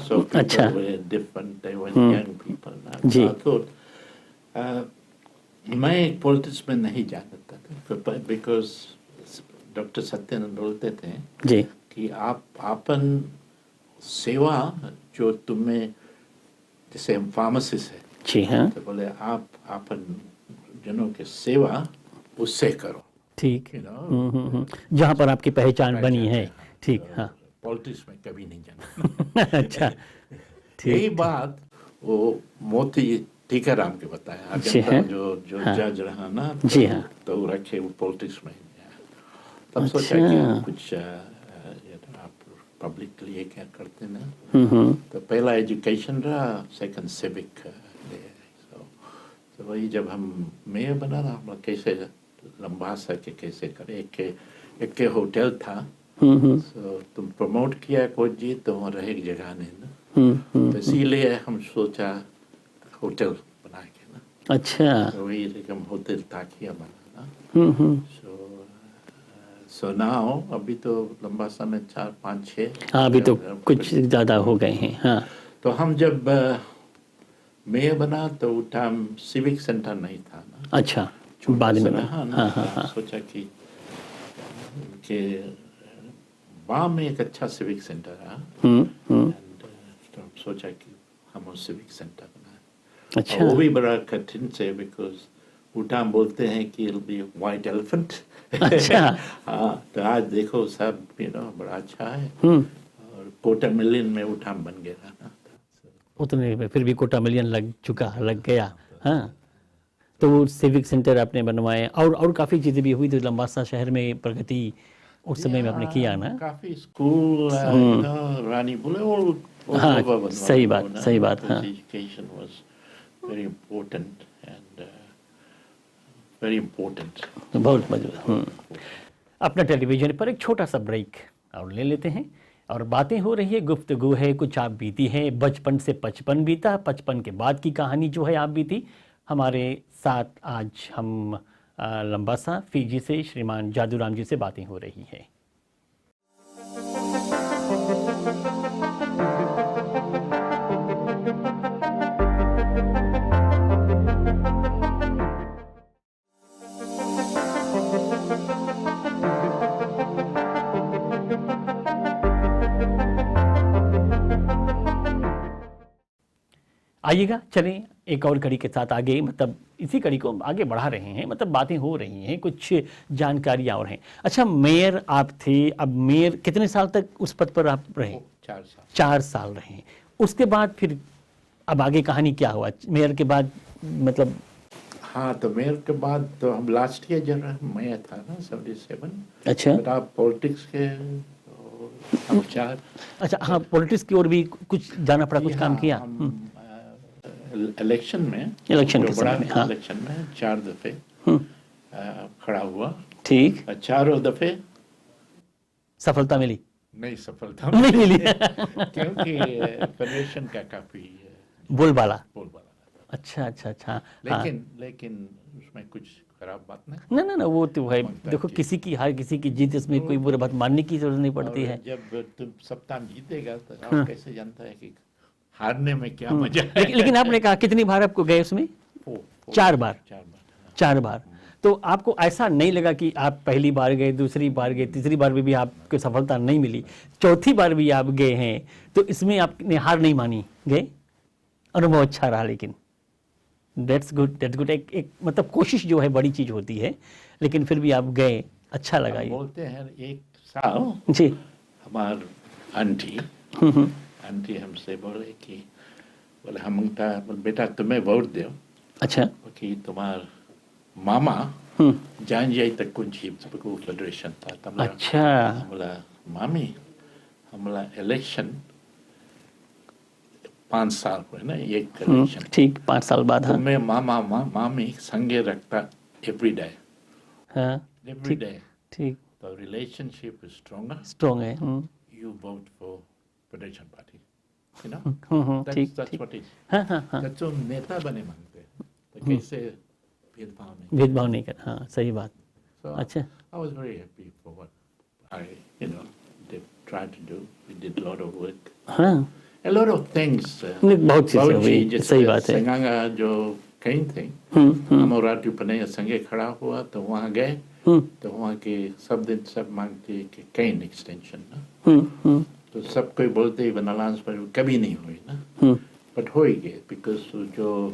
so people
अच्छा।
were different, they were young people.
जी।
I thought, मैं पॉलिटिक्स में नहीं जानता था, बिकॉज डॉक्टर सत्यानंद बोलते थे
जी।
कि आप अपन सेवा जो तुम्हें, जैसे हम फार्मासिस्ट है,
जी हाँ।
तो बोले आप अपन जनों के सेवा उससे करो,
ठीक।
you know,
जहाँ पर आपकी पहचान बनी है। ठीक। हाँ।
पॉलिटिक्स में कभी नहीं जाना।
अच्छा, ठीक।
यही बात वो मोती टीकाराम के बताया,
जी
अजंता
हाँ।
जो
हाँ।
जज रहा ना,
जी हाँ।
तो वो रखे वो पॉलिटिक्स में। तब
अच्छा।
सोचा कि हम कुछ आप पब्लिक के लिए क्या करते ना, तो पहला एजुकेशन रहा, सेकंड सिविक। तो वही जब हम मेयर बना ना, हम कैसे लंबासा के कैसे करे, एक के होटल था, तो तुम प्रमोट किया कोई जी तो वहाँ रहे की जगह नहीं ना, तो इसीलिए हम सोचा होटल बना के ना।
अच्छा।
तो वही हम होटल ताकिया बनाना। सो नाउ अभी तो लंबासा में 4, 5, 6,
हाँ, अभी तो कुछ ज़्यादा हो गए हैं। हाँ।
तो हम जब मेयर बना तो वो टाइम सिविक सेंटर नहीं था ना।
अच्छा, बाद में
रहा ना। हाँ। सोचा कि वहाँ में एक अच्छा सिविक सेंटर रहा, तो हम सोचा कि हम उस सिविक सेंटर बनाए।
अच्छा।
वो भी बड़ा कठिन से, बिकॉज उठा बोलते हैं कि it'll be a white elephant।
अच्छा।
हाँ, तो आज देखो सब बड़ा अच्छा है, और कोटा मिलियन में उठा बन गया ना।
उतने में फिर भी कोटा मिलियन लग गया। हाँ, तो वो सिविक सेंटर आपने बनवाए, और काफ़ी चीज़ें भी हुई। तो लंबासा शहर में प्रगति उस समय में आपने किया ना।
काफी स्कूल, रानी बोले
हाँ, सही बात, सही बात। हाँ,
education was very important and very important,
बहुत मजबूत। अपना टेलीविजन पर एक छोटा सा ब्रेक और ले लेते हैं, और बातें हो रही है, गुफ्तगू है, कुछ आप बीती है, बचपन से 55 बीता, 55 के बाद की कहानी जो है आप बीती। हमारे साथ आज हम लंबासा फीजी से श्रीमान जादूराम जी से बातें हो रही है। आइएगा, चलें एक और कड़ी के साथ आगे, मतलब इसी कड़ी को आगे बढ़ा रहे हैं, मतलब बातें हो रही हैं, कुछ जानकारियाँ और हैं। अच्छा, मेयर आप थे, अब मेयर कितने साल तक उस पद पर आप रहे?
4 साल।
4 साल रहे। उसके बाद फिर अब आगे कहानी क्या हुआ मेयर के बाद, मतलब?
हाँ, तो मेयर के बाद तो हम लास्ट ईयर जब मैं था ना 77।
अच्छा।
बट आप पॉलिटिक्स के हम 4।
अच्छा, हाँ, पॉलिटिक्स की ओर भी कुछ जाना पड़ा, कुछ काम किया।
इलेक्शन में,
इलेक्शन के
बड़ा
समय में, हाँ।
इलेक्शन में 4 दफे खड़ा हुआ।
ठीक।
4 दफे
सफलता मिली?
नहीं, सफलता
नहीं मिली।
क्योंकि फेडरेशन का काफी
बोलबाला।
बोलबाला था।
अच्छा अच्छा अच्छा। हाँ।
लेकिन उसमें कुछ खराब बात नहीं।
ना ना ना, वो तो भाई
ममता
देखो,
की।
किसी की हार किसी की जीत, इसमें कोई बुरा बात मानने की जरूरत नहीं पड़ती
और
है।
जब तुम सप्ताह जीतेगा तो
हाँ।
आप कैसे जानता है कि हारने में क्या मजा है।
लेकिन आपने कहा कितनी बार आपको गए उसमें? 4 बार।
4 बार।
4 बार। तो आपको ऐसा नहीं लगा कि आप पहली बार गए, दूसरी बार गए, तीसरी बार भी आपको सफलता नहीं मिली, चौथी बार भी आप गए हैं, तो इसमें आपने हार नहीं मानी, गए, अनुभव अच्छा रहा? लेकिन दैट्स गुड। एक मतलब कोशिश जो है बड़ी चीज होती है, लेकिन फिर भी आप गए, अच्छा लगा
हम
ये।
बोलते हैं एक साल
जी।
हमार आंटी
हम्म।
आंटी हमसे बोले कि बोले हम बेटा तुम्हें वोट दो
अच्छा।
कि तुम्हार मामा
हम्म।
जान जाए तक कुछ फेडरेशन था तमला
अच्छा।
हमला मामी हमला इलेक्शन 5 साल हुए ना एक इलेक्शन।
ठीक, 5 साल बाद।
तो
हाँ
मैं मामा मामी संगे रखता एवरी डे
हाँ।
every
ठीक
day.
ठीक।
The relationship is stronger.
Strong है।
You vote for Federation Party. You know?
ठीक
That's
ठीक।
what it is.
हाँ हाँ हाँ।
That's जो नेता बने मांगते हैं तो कैसे भेदभाव नहीं।
भेदभाव नहीं कर, हाँ सही बात।
So
अच्छा।
I was very happy for what they tried to do. We did a lot of work.
हाँ,
A lot of things.
नहीं, बहुत चीजें हुई,
जैसे
सही बात है।
संगांगा जो कहीं थे हम और राजू पनैया संगे खड़ा हुआ तो वहाँ गए तो वहाँ के सब मांगते कि कहीं एक्सटेंशन ना। तो सब कोई बोलते ही बनालांस पर कभी नहीं हुई ना, बट हो ही गए बिकॉज जो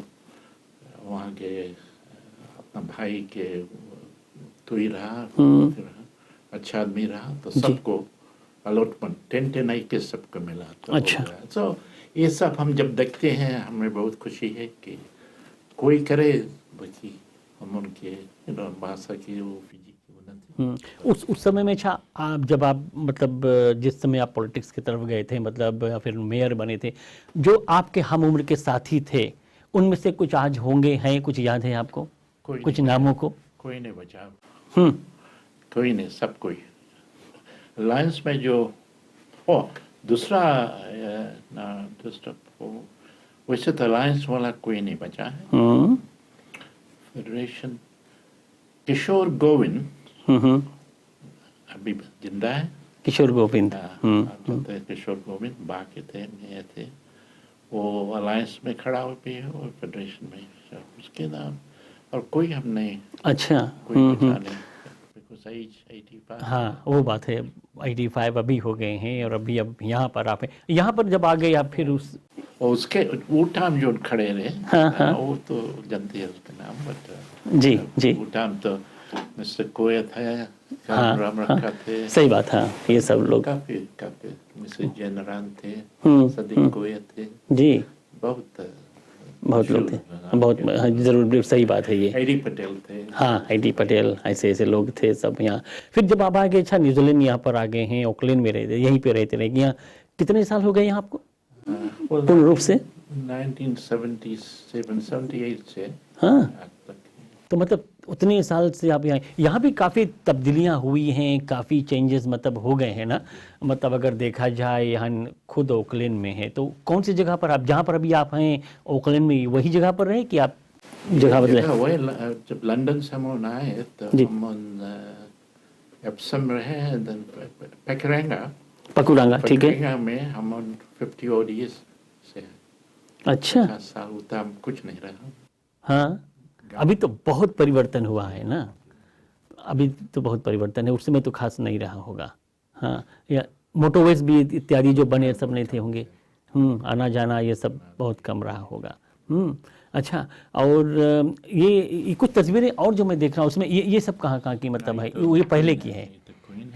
वहाँ के अपना भाई के तो ही रहा, अच्छा आदमी रहा तो सबको अलॉटमेंट 10-10 के सबको मिला। तो
अच्छा।
तो ये सब हम जब देखते हैं हमें बहुत खुशी है कि कोई करे बाकी हम उनके भाषा की वो फिजी की उन्नति।
उस समय में अच्छा, आप जब आप मतलब जिस समय आप पॉलिटिक्स की तरफ गए थे, मतलब या फिर मेयर बने थे, जो आपके हम उम्र के साथी थे उनमें से कुछ आज होंगे, हैं कुछ याद है आपको कुछ नामों को?
कोई नहीं बचा। कोई नहीं, सब कोई अलायंस में जो दूसरा वैसे तो अलायंस वाला कोई नहीं बचा है। फेडरेशन किशोर गोविंद अभी जिंदा है।
किशोर गोविंद।
किशोर गोविंद बाकी थे, मैं थे, वो अलायंस में खड़ा हो भी है और फेडरेशन में उसके नाम और कोई हम नहीं।
अच्छा।
कोई बचा नहीं।
हाँ वो बात है, 85 अभी हो गए हैं और अभी अब यहाँ पर आप हैं। यहाँ पर जब आ गए आप फिर
उसके वो टाइम जो खड़े रहे।
हाँ।
वो तो जानते हैं उसका नाम, बट
जी जी
वो टाइम तो मिस्टर कोयत है,
हाँ,
राम रखा थे,
सही बात। हाँ ये सब लोग
काफी मिस्टर जयनारायण थे, सदीक कोयत थे
जी,
बहुत
लोग थे, बहुत। हाँ, जरूर सही बात है ये।
एडी पटेल थे।
हाँ एडी पटेल, ऐसे ऐसे लोग थे सब यहाँ। फिर जब आप आ गए, अच्छा न्यूजीलैंड यहाँ पर आ गए हैं, ऑकलैंड में रहे थे, यहीं पे रहते रहे, यहाँ कितने साल हो गए यहाँ आपको पूर्ण रूप से?
1977-78 से
हाँ
आज तक।
तो मतलब उतने साल से आप यहाँ भी काफ़ी तब्दीलियाँ हुई हैं, काफ़ी चेंजेस मतलब हो गए हैं ना। मतलब अगर देखा जाए यहाँ खुद ओकलैंड में है तो कौन सी जगह पर आप, जहाँ पर अभी आप हैं ओकलैंड में, वही जगह पर रहे कि आप जगह बदले?
वही जब लंदन से हम आए तो हम एप्सम रहे, पेकरेंगा
पकुरांगा, ठीक है।
पेकरेंगा में हम 50 odd years से।
अच्छा।
50 साल होता हम कुछ नहीं रहा।
हाँ अभी तो बहुत परिवर्तन हुआ है ना, अभी तो बहुत परिवर्तन है, उस समय तो खास नहीं रहा होगा। हाँ, या मोटरवेज भी इत्यादि जो बने सब नहीं थे होंगे। आना जाना ये सब बहुत कम रहा होगा। अच्छा, और ये कुछ तस्वीरें और जो मैं देख रहा हूँ उसमें ये सब कहाँ की मतलब है? ये पहले की है,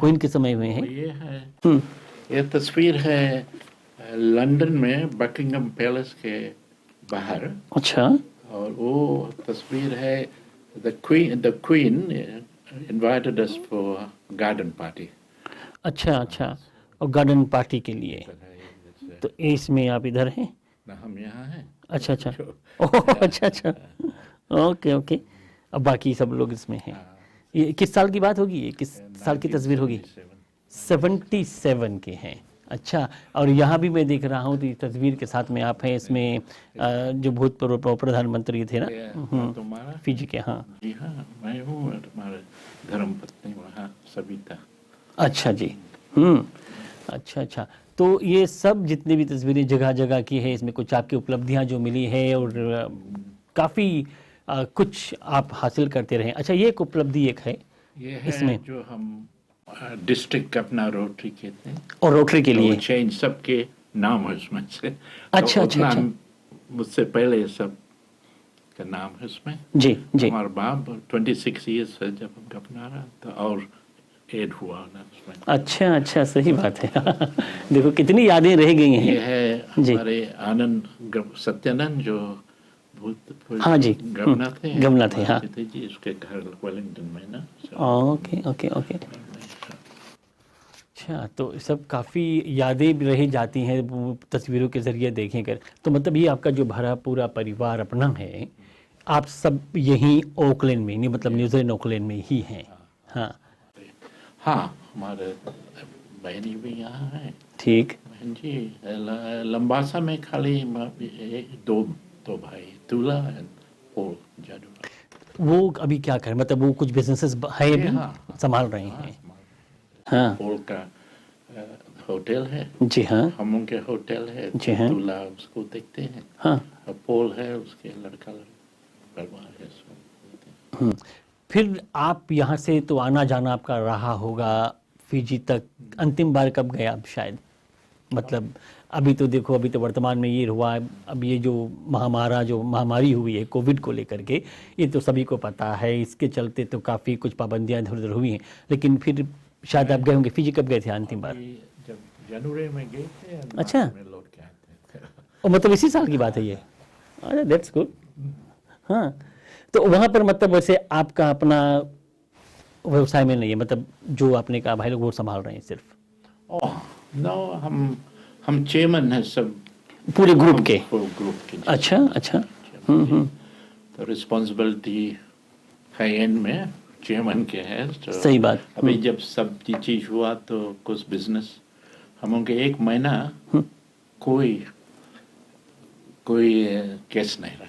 क्वीन के समय हुए हैं।
ये है, ये तस्वीर है लंदन में बकिंगम पैलेस के बाहर।
अच्छा।
और वो तस्वीर है the queen invited us for garden party.
अच्छा अच्छा, और गार्डन पार्टी के लिए तो इसमें आप इधर हैं
ना, हम यहाँ हैं।
अच्छा अच्छा, ओह अच्छा अच्छा, ओके ओके। अब बाकी सब लोग इसमें हैं। ये किस साल की बात होगी, ये किस साल की तस्वीर होगी? 77 के हैं। अच्छा, और यहाँ भी मैं देख रहा हूँ तो तस्वीर के साथ में आप हैं इसमें जो भूतपूर्व प्रधानमंत्री थे ना
तुम्हारा
फिजी के। हाँ
जी हाँ, मैं हूँ और हमारे धर्मपत्नी वहाँ सविता।
अच्छा जी। अच्छा अच्छा, तो ये सब जितनी भी तस्वीरें जगह जगह की है, इसमें कुछ आपकी उपलब्धियां जो मिली है और काफ़ी कुछ आप हासिल करते रहे। अच्छा, ये एक उपलब्धि एक है
ये है
इसमें
जो हम डिस्ट्रिक्ट अपना रोटरी कहते हैं,
और रोटरी के
तो
लिए।
चेंज सबके नाम है उसमें से।
अच्छा
तो
अच्छा
उतना
अच्छा,
मुझसे पहले सब का नाम है उसमें।
जी जी।
हमारा बाप 26 ईयर्स है जब हम अपना रहा तो और एड हुआ ना उसमें।
अच्छा अच्छा, सही बात है। देखो कितनी यादें रह गई हैं।
ये है
जी
हमारे आनंद सत्यानंद जो भूतपूर्व
हाँ जी,
गवर्नर थे,
गमला थे हाँ।
थे जी, उसके घर वेलिंगटन में ना।
Okay okay okay. अच्छा, तो सब काफ़ी यादें भी रही जाती हैं वो तस्वीरों के ज़रिए देखें कर। तो मतलब ये आपका जो भरा पूरा परिवार अपना है, आप सब यहीं ओकलैंड में, नहीं मतलब न्यूजीलैंड ओकलैंड में ही हैं। हाँ
हाँ, हमारे बहनी भी यहाँ है।
ठीक।
बहन जी लंबासा में खाली दो दो भाई, तुला एंड पोल जादू।
वो अभी क्या करें, मतलब वो कुछ बिजनेसेस है
ये
अभी
हाँ
संभाल रहे हैं। हाँ
पोल का होटल है,
जी हाँ
हम उनके होटल है,
जी हाँ
तुला उसको देखते हैं,
हाँ।
और पोल है उसके लड़का परिवार है उसको।
फिर आप यहाँ से तो आना जाना आपका रहा होगा फिजी तक, अंतिम बार कब गए आप शायद? मतलब अभी तो देखो, अभी तो वर्तमान में ये हुआ है, अब ये जो महामारी हुई है कोविड को लेकर के, ये तो सभी को पता है, इसके चलते तो काफ़ी कुछ पाबंदियां इधर उधर हुई हैं, लेकिन फिर शायद आप गए होंगे। फिजी कब गए थे अंतिम बार?
अभी जब जनवरी में गए थे और
अच्छा।
मार्च में लौट के आते थे।
और मतलब इसी साल की बात है ये? अरे दैट्स गुड। हाँ, तो वहाँ पर मतलब वैसे आपका अपना व्यवसाय में नहीं है, मतलब जो आपने कहा भाई लोग वो संभाल रहे हैं सिर्फ?
ओह नो, हम चेयरमैन हैं सब
पूरे ग्रुप के?
ग्रुप के।
अच्छा अच्छा।
तो रिस्पॉन्सिबिलिटी है एंड में चेयरमैन के है। तो
सही बात।
अभी जब सब चीज हुआ तो कुछ बिजनेस हम उनके एक महीना कोई केस नहीं रहा।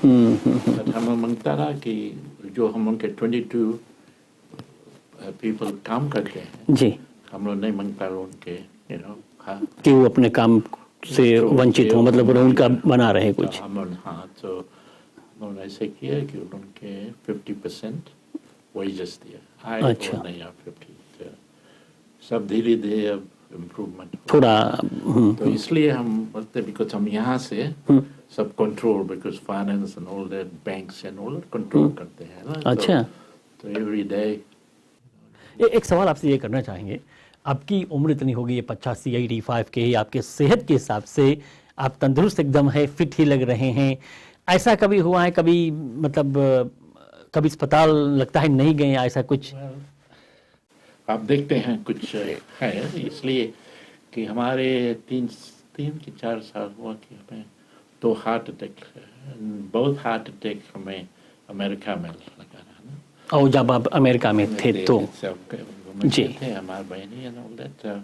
बट हम मांगता रहा कि जो हम उनके 22 पीपल काम करते हैं
जी,
हम लोग नहीं मांगता उनके हाँ
कि वो अपने काम से वंचित हो, मतलब उनका बना रहे कुछ।
हम हाँ, तो उन्होंने ऐसे किया कि उनके 50% wages दिया।
अच्छा।
नहीं आप 50 सब धीरे धीरे अब इम्प्रूवमेंट
थोड़ा
तो इसलिए हम बोलते बिकॉज हम यहाँ से सब control, because finance and all that banks and all control करते हैं ना।
अच्छा।
तो एवरी डे।
एक सवाल आपसे ये करना चाहेंगे, आपकी उम्र इतनी होगी, ये 85 85 के, आपके सेहत के हिसाब से आप तंदुरुस्त एकदम है, फिट ही लग रहे हैं, ऐसा कभी हुआ है कभी, मतलब कभी अस्पताल लगता है नहीं गए, ऐसा कुछ?
आप देखते हैं कुछ है इसलिए कि हमारे 3 से 4 साल हुआ कि हमें 2 हार्ट अटैक, बहुत हार्ट अटैक हमें अमेरिका में लगा रहा ना।
और जब आप अमेरिका में थे तो?
जी थे हमारे बहनी एंड ऑल दैट।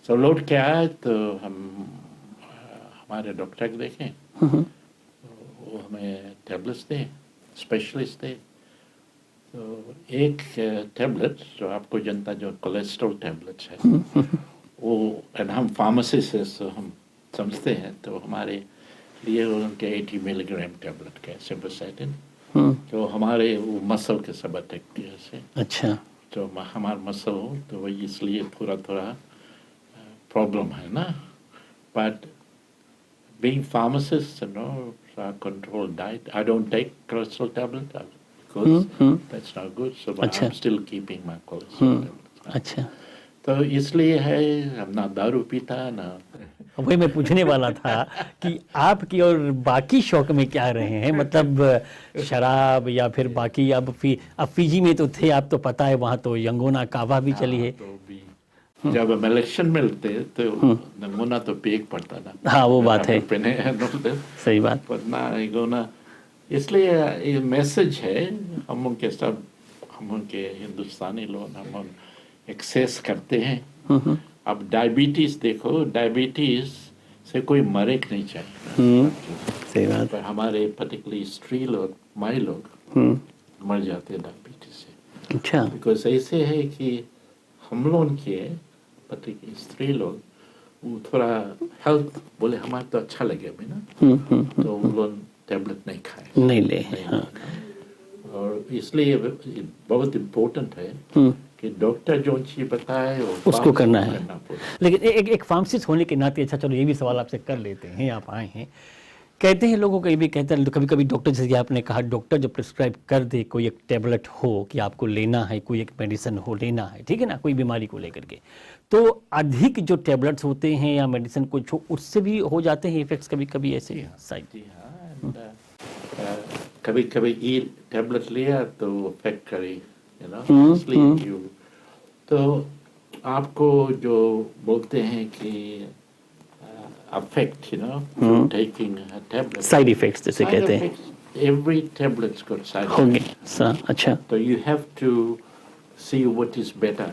तो लौट के आए तो हम हमारे डॉक्टर को देखें, वो हमें टेबलेट्स दे, स्पेशलिस्ट दे। तो एक टेबलेट जो आपको जनता जो कोलेस्ट्रॉल टेबलेट्स है वो, एंड हम फार्मासिस्ट है तो हम समझते हैं, तो हमारे लिए उनके 80 मिलीग्राम टेबलेट का सिम्पसाइटिन, जो हमारे वो मसल के सब अटैक किया से।
अच्छा।
तो हमारा मसल हो तो वही इसलिए थोड़ा प्रॉब्लम है ना। But being pharmacist, control diet. I don't take cholesterol tablet because that's not good. So but I'm still keeping my cholesterol tablets.
अच्छा,
तो इसलिए है हम ना दारू पीता ना।
वही मैं पूछने वाला था कि आपकी और बाकी शौक में क्या रहे हैं, मतलब शराब या फिर बाकी? अब फिजी में तो थे आप, तो पता है वहाँ तो यंगोना कावा भी चली है।
तो भी जब हम इलेक्शन मिलते तो नंगोना तो पेक पड़ता ना।
हाँ वो बात है, सही बात।
ना इसलिए ये मैसेज है हम उनके सब, हम उनके हिंदुस्तानी लोग हम एक्सेस करते हैं अब डायबिटीज देखो, डायबिटीज से कोई मरे नहीं चाहिए,
सही बात।
पर हमारे पर्टिकुलरली स्त्री लोग, माई लोग मर जाते हैं डायबिटीज से।
अच्छा।
बिकॉज ऐसे है कि हम लोग के पर्टिकुलरली स्त्री लोग वो थोड़ा हेल्थ बोले हमारे तो अच्छा लगे अभी ना, तो वो लोग टेबलेट नहीं खाए,
नहीं ले। हाँ।
और इसलिए बहुत इम्पोर्टेंट है कि डॉक्टर जो चीज बताए
उसको करना है।
पड़ेगा।
लेकिन एक फार्मासिस्ट होने के नाते, अच्छा चलो ये भी सवाल आपसे कर लेते हैं, आप आए हैं, कहते हैं लोगों को, ये भी कहते हैं कभी कभी डॉक्टर, जैसे आपने कहा, डॉक्टर जो प्रिस्क्राइब कर दे कोई एक टेबलेट हो कि आपको लेना है, कोई एक मेडिसिन हो लेना है, ठीक है ना, कोई बीमारी को लेकर के, तो अधिक जो टेबलेट्स होते हैं या मेडिसिन कुछ हो, उससे भी हो जाते हैं इफेक्ट्स कभी कभी ऐसे साइड।
जी हाँ, कभी कभी ये टेबलेट लिया तो इफेक्ट करे, यू नो, इसलिए तो आपको जो बोलते हैं कि affect, you know, from taking a tablet.
Side effects जैसे कहते हैं।
Every tablet's got side
होंगे।
effects.
अच्छा।
So you have to see what is better.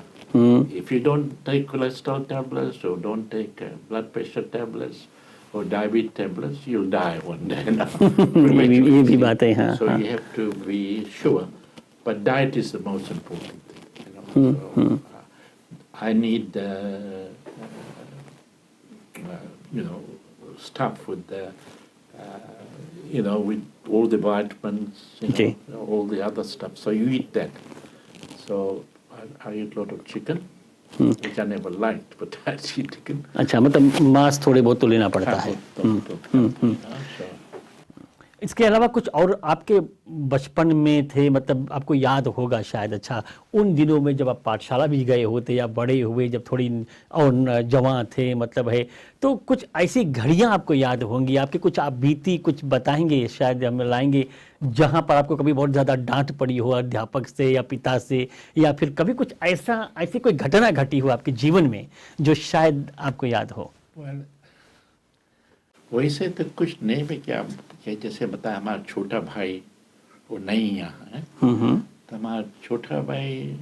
If you don't take cholesterol tablets or don't take blood pressure tablets or diabetes tablets, you'll die one day.
ये भी बात है। हाँ।
So you have to be sure. But diet is the most important thing. You know? I need you know, stuff with the, you know, with all the vitamins, you know, all the other stuff. So you eat that. So I eat a lot of chicken, which I never liked, but I eat chicken.
अच्छा, मतलब मांस थोड़े बहुत तो लेना पड़ता है। इसके अलावा कुछ और आपके बचपन में थे, मतलब आपको याद होगा शायद, अच्छा उन दिनों में जब आप पाठशाला भी गए होते या बड़े हुए जब थोड़ी और जवान थे, मतलब है, तो कुछ ऐसी घड़ियां आपको याद होंगी, आपके कुछ आप बीती कुछ बताएंगे, शायद हम लाएंगे, जहां पर आपको कभी बहुत ज़्यादा डांट पड़ी हो अध्यापक से या पिता से, या फिर कभी कुछ ऐसी कोई घटना घटी हो आपके जीवन में जो शायद आपको याद हो।
वैसे तो कुछ नहीं भी, क्या जैसे बताया, हमारा छोटा भाई वो नहीं यहाँ है, तो हमारा छोटा भाई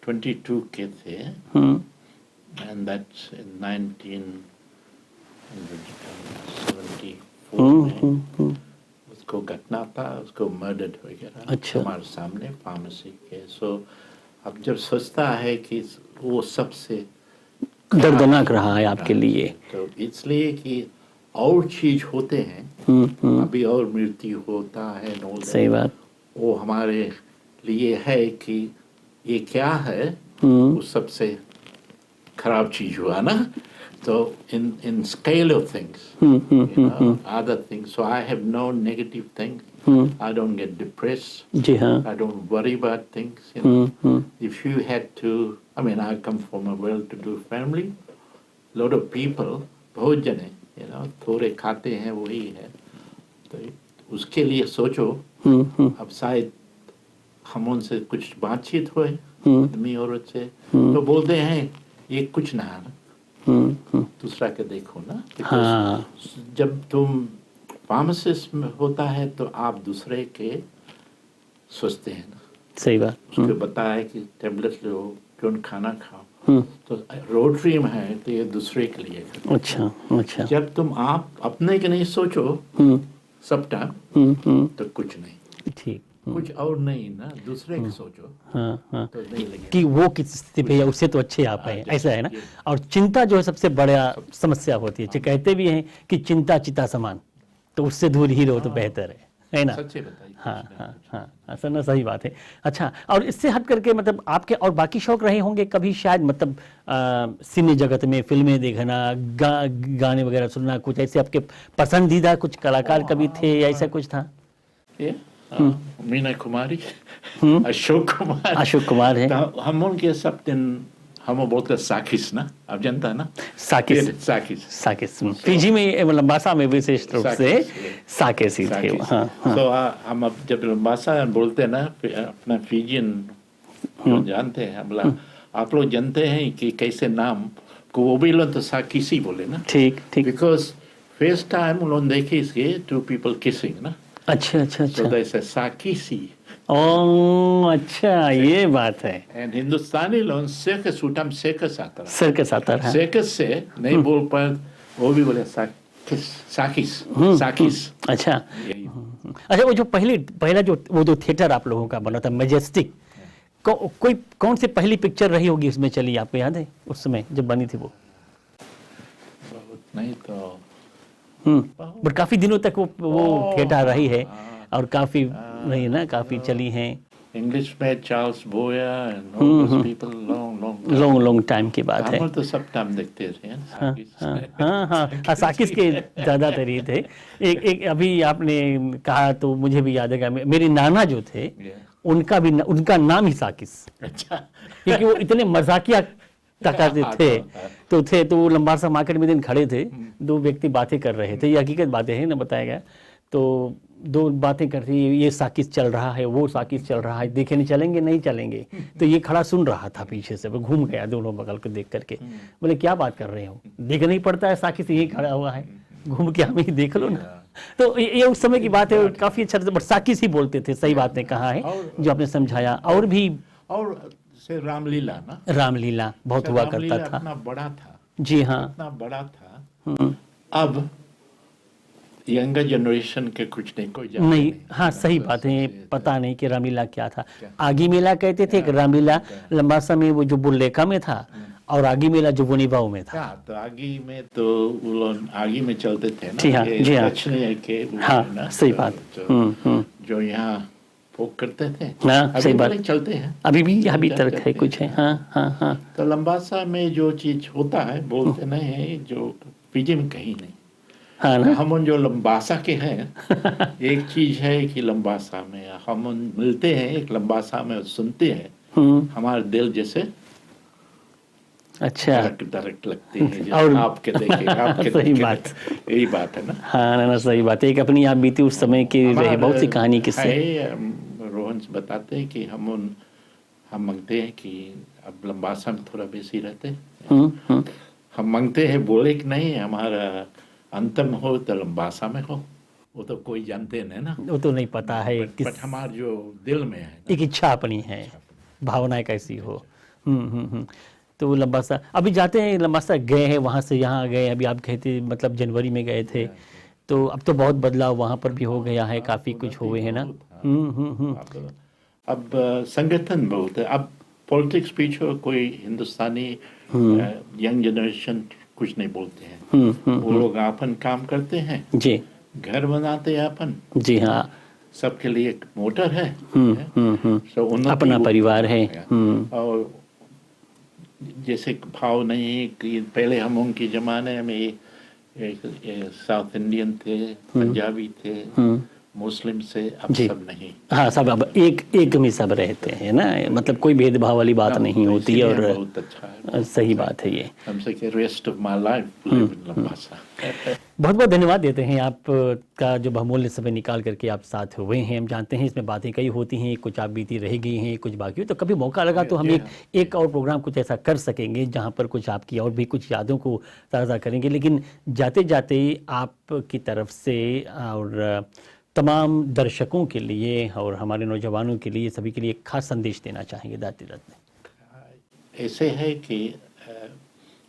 22 के थे, एंड दैट्स इन 1974 में उसको घटना था, उसको मर्डर हो गया।
अच्छा।
हमारे सामने फार्मेसी के। सो अब जब सोचता है कि वो सबसे
दर्दनाक रहा है आपके लिए,
तो इसलिए कि और चीज होते हैं, अभी और मृत्यु होता है,
सही बात,
वो हमारे लिए है कि ये क्या है, वो सबसे खराब चीज हुआ ना। तो in scale of things, you know, other things, so I have no negative things. I don't get depressed.
जी हाँ।
I don't worry about things, you know. If you had to, I mean, I come from a well-to-do family, lot of people, बहुत जने, you know, थोड़े खाते हैं, वही है, तो उसके लिए सोचो। अब शायद हम उनसे कुछ बातचीत हुए आदमी औरत से, तो बोलते हैं ये कुछ ना है, दूसरा के देखो ना।
हाँ।
जब तुम फार्मासिस्ट में होता है तो आप दूसरे के सोचते हैं ना।
सही बात।
उसको बताया कि टेबलेट लो, क्यों खाना खाओ, तो रोटरी में है तो ये दूसरे के लिए।
अच्छा अच्छा।
जब तुम आप अपने के नहीं सोचो सबटा, तो कुछ नहीं,
ठीक,
कुछ और नहीं ना, दूसरे के सोचो।
हाँ हाँ,
तो नहीं लगे
कि वो किस स्थिति पे है, उससे तो अच्छे आप हैं, ऐसा है ना। और चिंता जो है सबसे बड़ा समस्या होती है, कहते भी हैं कि चिंता चिता समान, तो उससे दूर ही रहो तो बेहतर है ना।
सच्चे बताइए।
हाँ हाँ हाँ, असल में सही बात है। अच्छा, और इससे हट करके मतलब आपके और बाकी शौक रहे होंगे कभी शायद, मतलब सिने जगत में फिल्में देखना, गाने वगैरह सुनना, कुछ ऐसे आपके पसंदीदा कुछ कलाकार कभी थे या ऐसा कुछ था?
मीना कुमारी, अशोक कुमार
है।
तो हम उनके सब दिन हम बोलते साकिस ना, आप जानता है ना, साकिस
फीजी में, लंबासा में विशेष रूप से साकिस ही थे। हाँ,
तो हम अब जब लंबासा बोलते हैं ना, अपना फीजियन जानते हैं हम, आप लोग जानते हैं कि कैसे नाम को वो भी लोग तो साकिस ही बोले ना।
ठीक ठीक।
बिकॉज फर्स्ट टाइम उन्होंने देखे इसके 2 people kissing ना।
अच्छा अच्छा अच्छा।
So they say Sakisi.
ओह अच्छा, ये बात है।
एंड हिंदुस्तानी लोग सर्कस उठम सर्कस आता
सर्कस आता है।
सर्कस से नहीं बोल पाए, वो भी बोले साकिस साकिस साकिस।
अच्छा
यही
अच्छा, वो जो पहला जो वो जो थिएटर आप लोगों का बना था मैजेस्टिक, कोई कौन सी पहली पिक्चर रही होगी उसमें चली, आपको याद है उस समय जब बनी थी वो?
बहुत नहीं तो
बट काफी दिनों तक वो थिएटर रही है
हाँ,
और काफी रही है ना, काफी चली है।
इंग्लिश में चार्ल्स बोया and all those people long
long long time की बात है।
हम तो सब टाइम देखते थे हैं, साकिस।
हाँ साकिस के ज्यादातर ही थे। एक अभी आपने कहा तो मुझे भी याद है कि मेरे नाना जो थे उनका नाम ही साकिस,
अच्छा
क्योंकि वो इतने मजाकिया तकाते थे। तो वो लंबासा मार्केट में दिन खड़े थे, दो व्यक्ति बातें कर रहे थे, ये हकीकत बातें हैं ना, बताया गया। तो दो बातें कर रही है, ये साकिस चल रहा है, वो साकिस चल रहा है, देखे नहीं चलेंगे नहीं चलेंगे। तो ये खड़ा सुन रहा था पीछे से, वो घूम गया दोनों बगल को देख करके, बोले क्या बात कर रहे हो, देखना ही पड़ता है, साकिस यही खड़ा हुआ है, घूम के हमें ही देख लो ना। तो ये उस समय की बात है, काफी अच्छा, बट साकिस ही बोलते थे। सही बात ने कहा है जो आपने समझाया। और भी
और से रामलीला ना,
रामलीला बहुत हुआ करता
रामलीला
था।
इतना बड़ा था,
जी हाँ।
इतना बड़ा था। अब यंगर जनरेशन के कुछ नहीं, कोई जानते
नहीं, हाँ सही बात है, पता नहीं कि रामलीला क्या था। आगी मेला कहते थे, कि रामलीला लंबासा में वो जो बुल्लेखा में था, और आगी मेला जो बुनिबाव में था।
तो आगी में तो वो लोग आगी में चलते थे ना,
जी हाँ,
ये
जी हाँ।
दक्षिण के वो
हाँ,
है ना,
सही बात।
जो यहाँ फोक करते थे,
हाँ,
अभी
सही बात।
भी चलते हैं,
अभी भी यहाँ भी तर्क है
करते
कुछ है। हाँ हाँ हाँ
तो लंबासा में जो चीज होता है बोलते नहीं है, जो पीजी में कहीं नहीं।
हाँ ना।
हम उन जो लंबासा के हैं, एक चीज है कि लंबासा में हम उन मिलते हैं, एक लंबासा में सुनते हैं, हमारे दिल जैसे
अच्छा
धड़क लगते हैं, जैसे
और
आपके
सही
देखे
बात।
यही बात है ना।
हाँ ना, सही बात है। एक अपनी आप बीती उस समय की रही बहुत सी कहानी किससे।
रोहन से बताते हैं कि हम मांगते हैं कि अब लंबासा में थोड़ा बेसी रहते हैं, हम मांगते हैं, बोले कि नहीं हमारा अंतम हो तो लंबासा में हो, वो तो कोई जानते नहीं ना,
वो तो नहीं पता है
बट हमारे जो दिल में है
एक इच्छा अपनी है, भावनाएं कैसी हो। तो वो लंबासा अभी जाते हैं, लंबासा गए हैं, वहाँ से यहाँ गए, अभी आप कहते मतलब जनवरी में गए थे, तो अब तो बहुत बदलाव वहाँ पर भी हो गया है, काफी कुछ हुए हैं ना।
अब संगठन बहुत है, अब पॉलिटिक्स पीछे कोई हिंदुस्तानी यंग जनरेशन कुछ नहीं बोलते हैं, वो लोग अपन काम करते हैं
जी,
घर बनाते हैं अपन,
जी हाँ,
सबके लिए एक मोटर है,
तो अपना परिवार है।
और जैसे भाव नहीं है कि पहले हम उनके जमाने में साउथ इंडियन थे, पंजाबी थे, मुस्लिम से, अब सब नहीं।
हाँ, सब अब एक में सब रहते हैं ना, मतलब कोई भेदभाव वाली बात नहीं होती है। और
बहुत अच्छा है,
सही बात है ये।
हमसे के rest of my life live in Labasa.
बहुत बहुत धन्यवाद देते हैं आप का जो बहुमूल्य समय निकाल करके आप साथ हुए हैं। हम जानते हैं इसमें बातें कई होती हैं, कुछ आप बीती रह गई हैं, कुछ बाकी हो, तो कभी मौका लगा तो हम एक और प्रोग्राम कुछ ऐसा कर सकेंगे जहां पर कुछ आपकी और भी कुछ यादों को ताज़ा करेंगे। लेकिन जाते जाते आपकी तरफ से और तमाम दर्शकों के लिए और हमारे नौजवानों के लिए, सभी के लिए एक खास संदेश देना चाहेंगे दाती दत्त में।
ऐसे है कि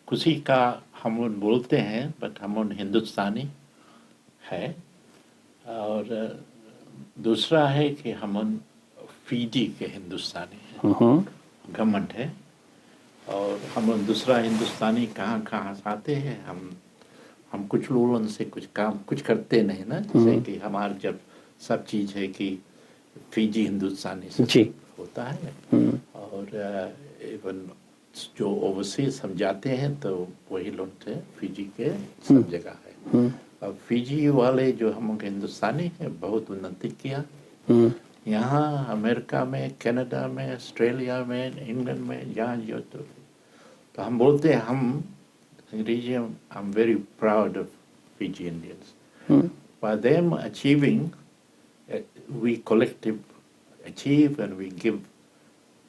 किसी का हम लोग बोलते हैं, बट हम लोग हिंदुस्तानी है, और दूसरा है कि हम लोग फीजी के हिंदुस्तानी हैं, घमंड है। और हम लोग दूसरा हिंदुस्तानी कहाँ से आते हैं, हम कुछ लोगों से कुछ काम कुछ करते नहीं ना, जैसे कि हमारे जब सब चीज़ है कि फीजी हिंदुस्तानी से होता है, और इवन जो ओवरसीज हम जाते हैं तो वही लोग थे फीजी के सब जगह है। अब फीजी वाले जो हम हिंदुस्तानी है बहुत उन्नति किया, यहाँ अमेरिका में, कनाडा में, ऑस्ट्रेलिया में, इंग्लैंड में, जहाँ जो तो हम बोलते हैं, हम अंग्रेजी, I'm very proud of Fiji Indians. By them achieving, we collective achieve and we give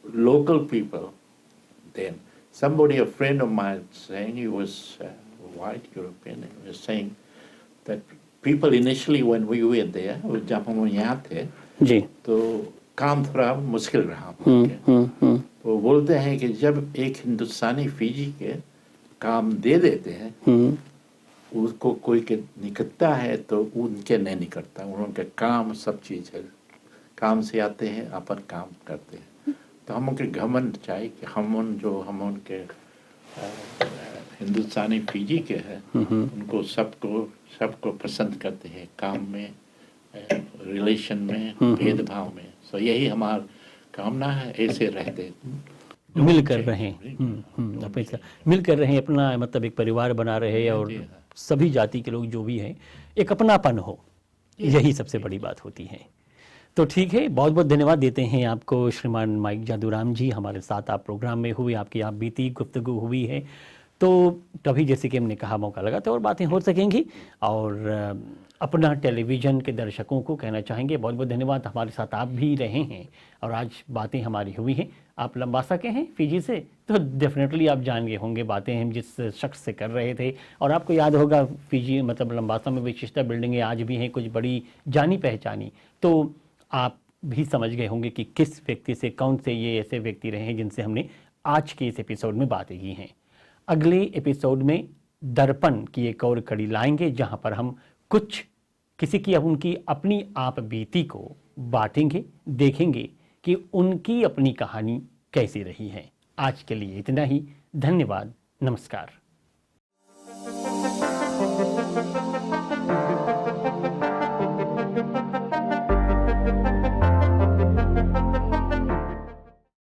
local people. Then somebody, a friend of mine, saying, he was white European, he was saying that people initially when we were there, जब हम यहाँ थे, तो काम थोड़ा मुश्किल रहा उनके। वो बोलते हैं कि जब एक हिंदुस्तानी फिजी के काम दे देते हैं, उसको कोई के निकलता है तो उनके नहीं निकलता। उनके काम सब चीज़ है, काम से आते हैं, अपन काम करते हैं। तो हम उनके घमंड चाहिए कि हम उनके हिंदुस्तानी फिजी के हैं, उनको सबको पसंद करते हैं, काम में, रिलेशन में, भेदभाव में। सो यही हमारा कामना है, ऐसे रहते
मिलकर रहें, अपने मिलकर रहें, अपना मतलब एक परिवार बना रहे और सभी जाति के लोग जो भी हैं एक अपनापन हो, यही सबसे बड़ी बात होती है। तो ठीक है, बहुत बहुत धन्यवाद देते हैं आपको श्रीमान माइक जादूराम जी। हमारे साथ आप प्रोग्राम में हुए, आपकी आप बीती गुफ्तगू हुई है, तो कभी जैसे कि हमने कहा मौका लगा तो और बातें हो सकेंगी। और अपना टेलीविज़न के दर्शकों को कहना चाहेंगे बहुत बहुत धन्यवाद, हमारे साथ आप भी रहे हैं और आज बातें हमारी हुई हैं। आप लंबासा के हैं फिजी से, तो डेफिनेटली आप जान गए होंगे बातें हम जिस शख्स से कर रहे थे। और आपको याद होगा फिजी मतलब लंबासा में विशिष्ट बिल्डिंगें आज भी हैं, कुछ बड़ी जानी पहचानी, तो आप भी समझ गए होंगे कि किस व्यक्ति से, कौन से ये ऐसे व्यक्ति रहे हैं जिनसे हमने आज के इस एपिसोड में बातें की हैं। अगले एपिसोड में दर्पण की एक और कड़ी लाएंगे, जहां पर हम कुछ किसी की उनकी अपनी आप बीती को बांटेंगे, देखेंगे कि उनकी अपनी कहानी कैसी रही है। आज के लिए इतना ही, धन्यवाद, नमस्कार।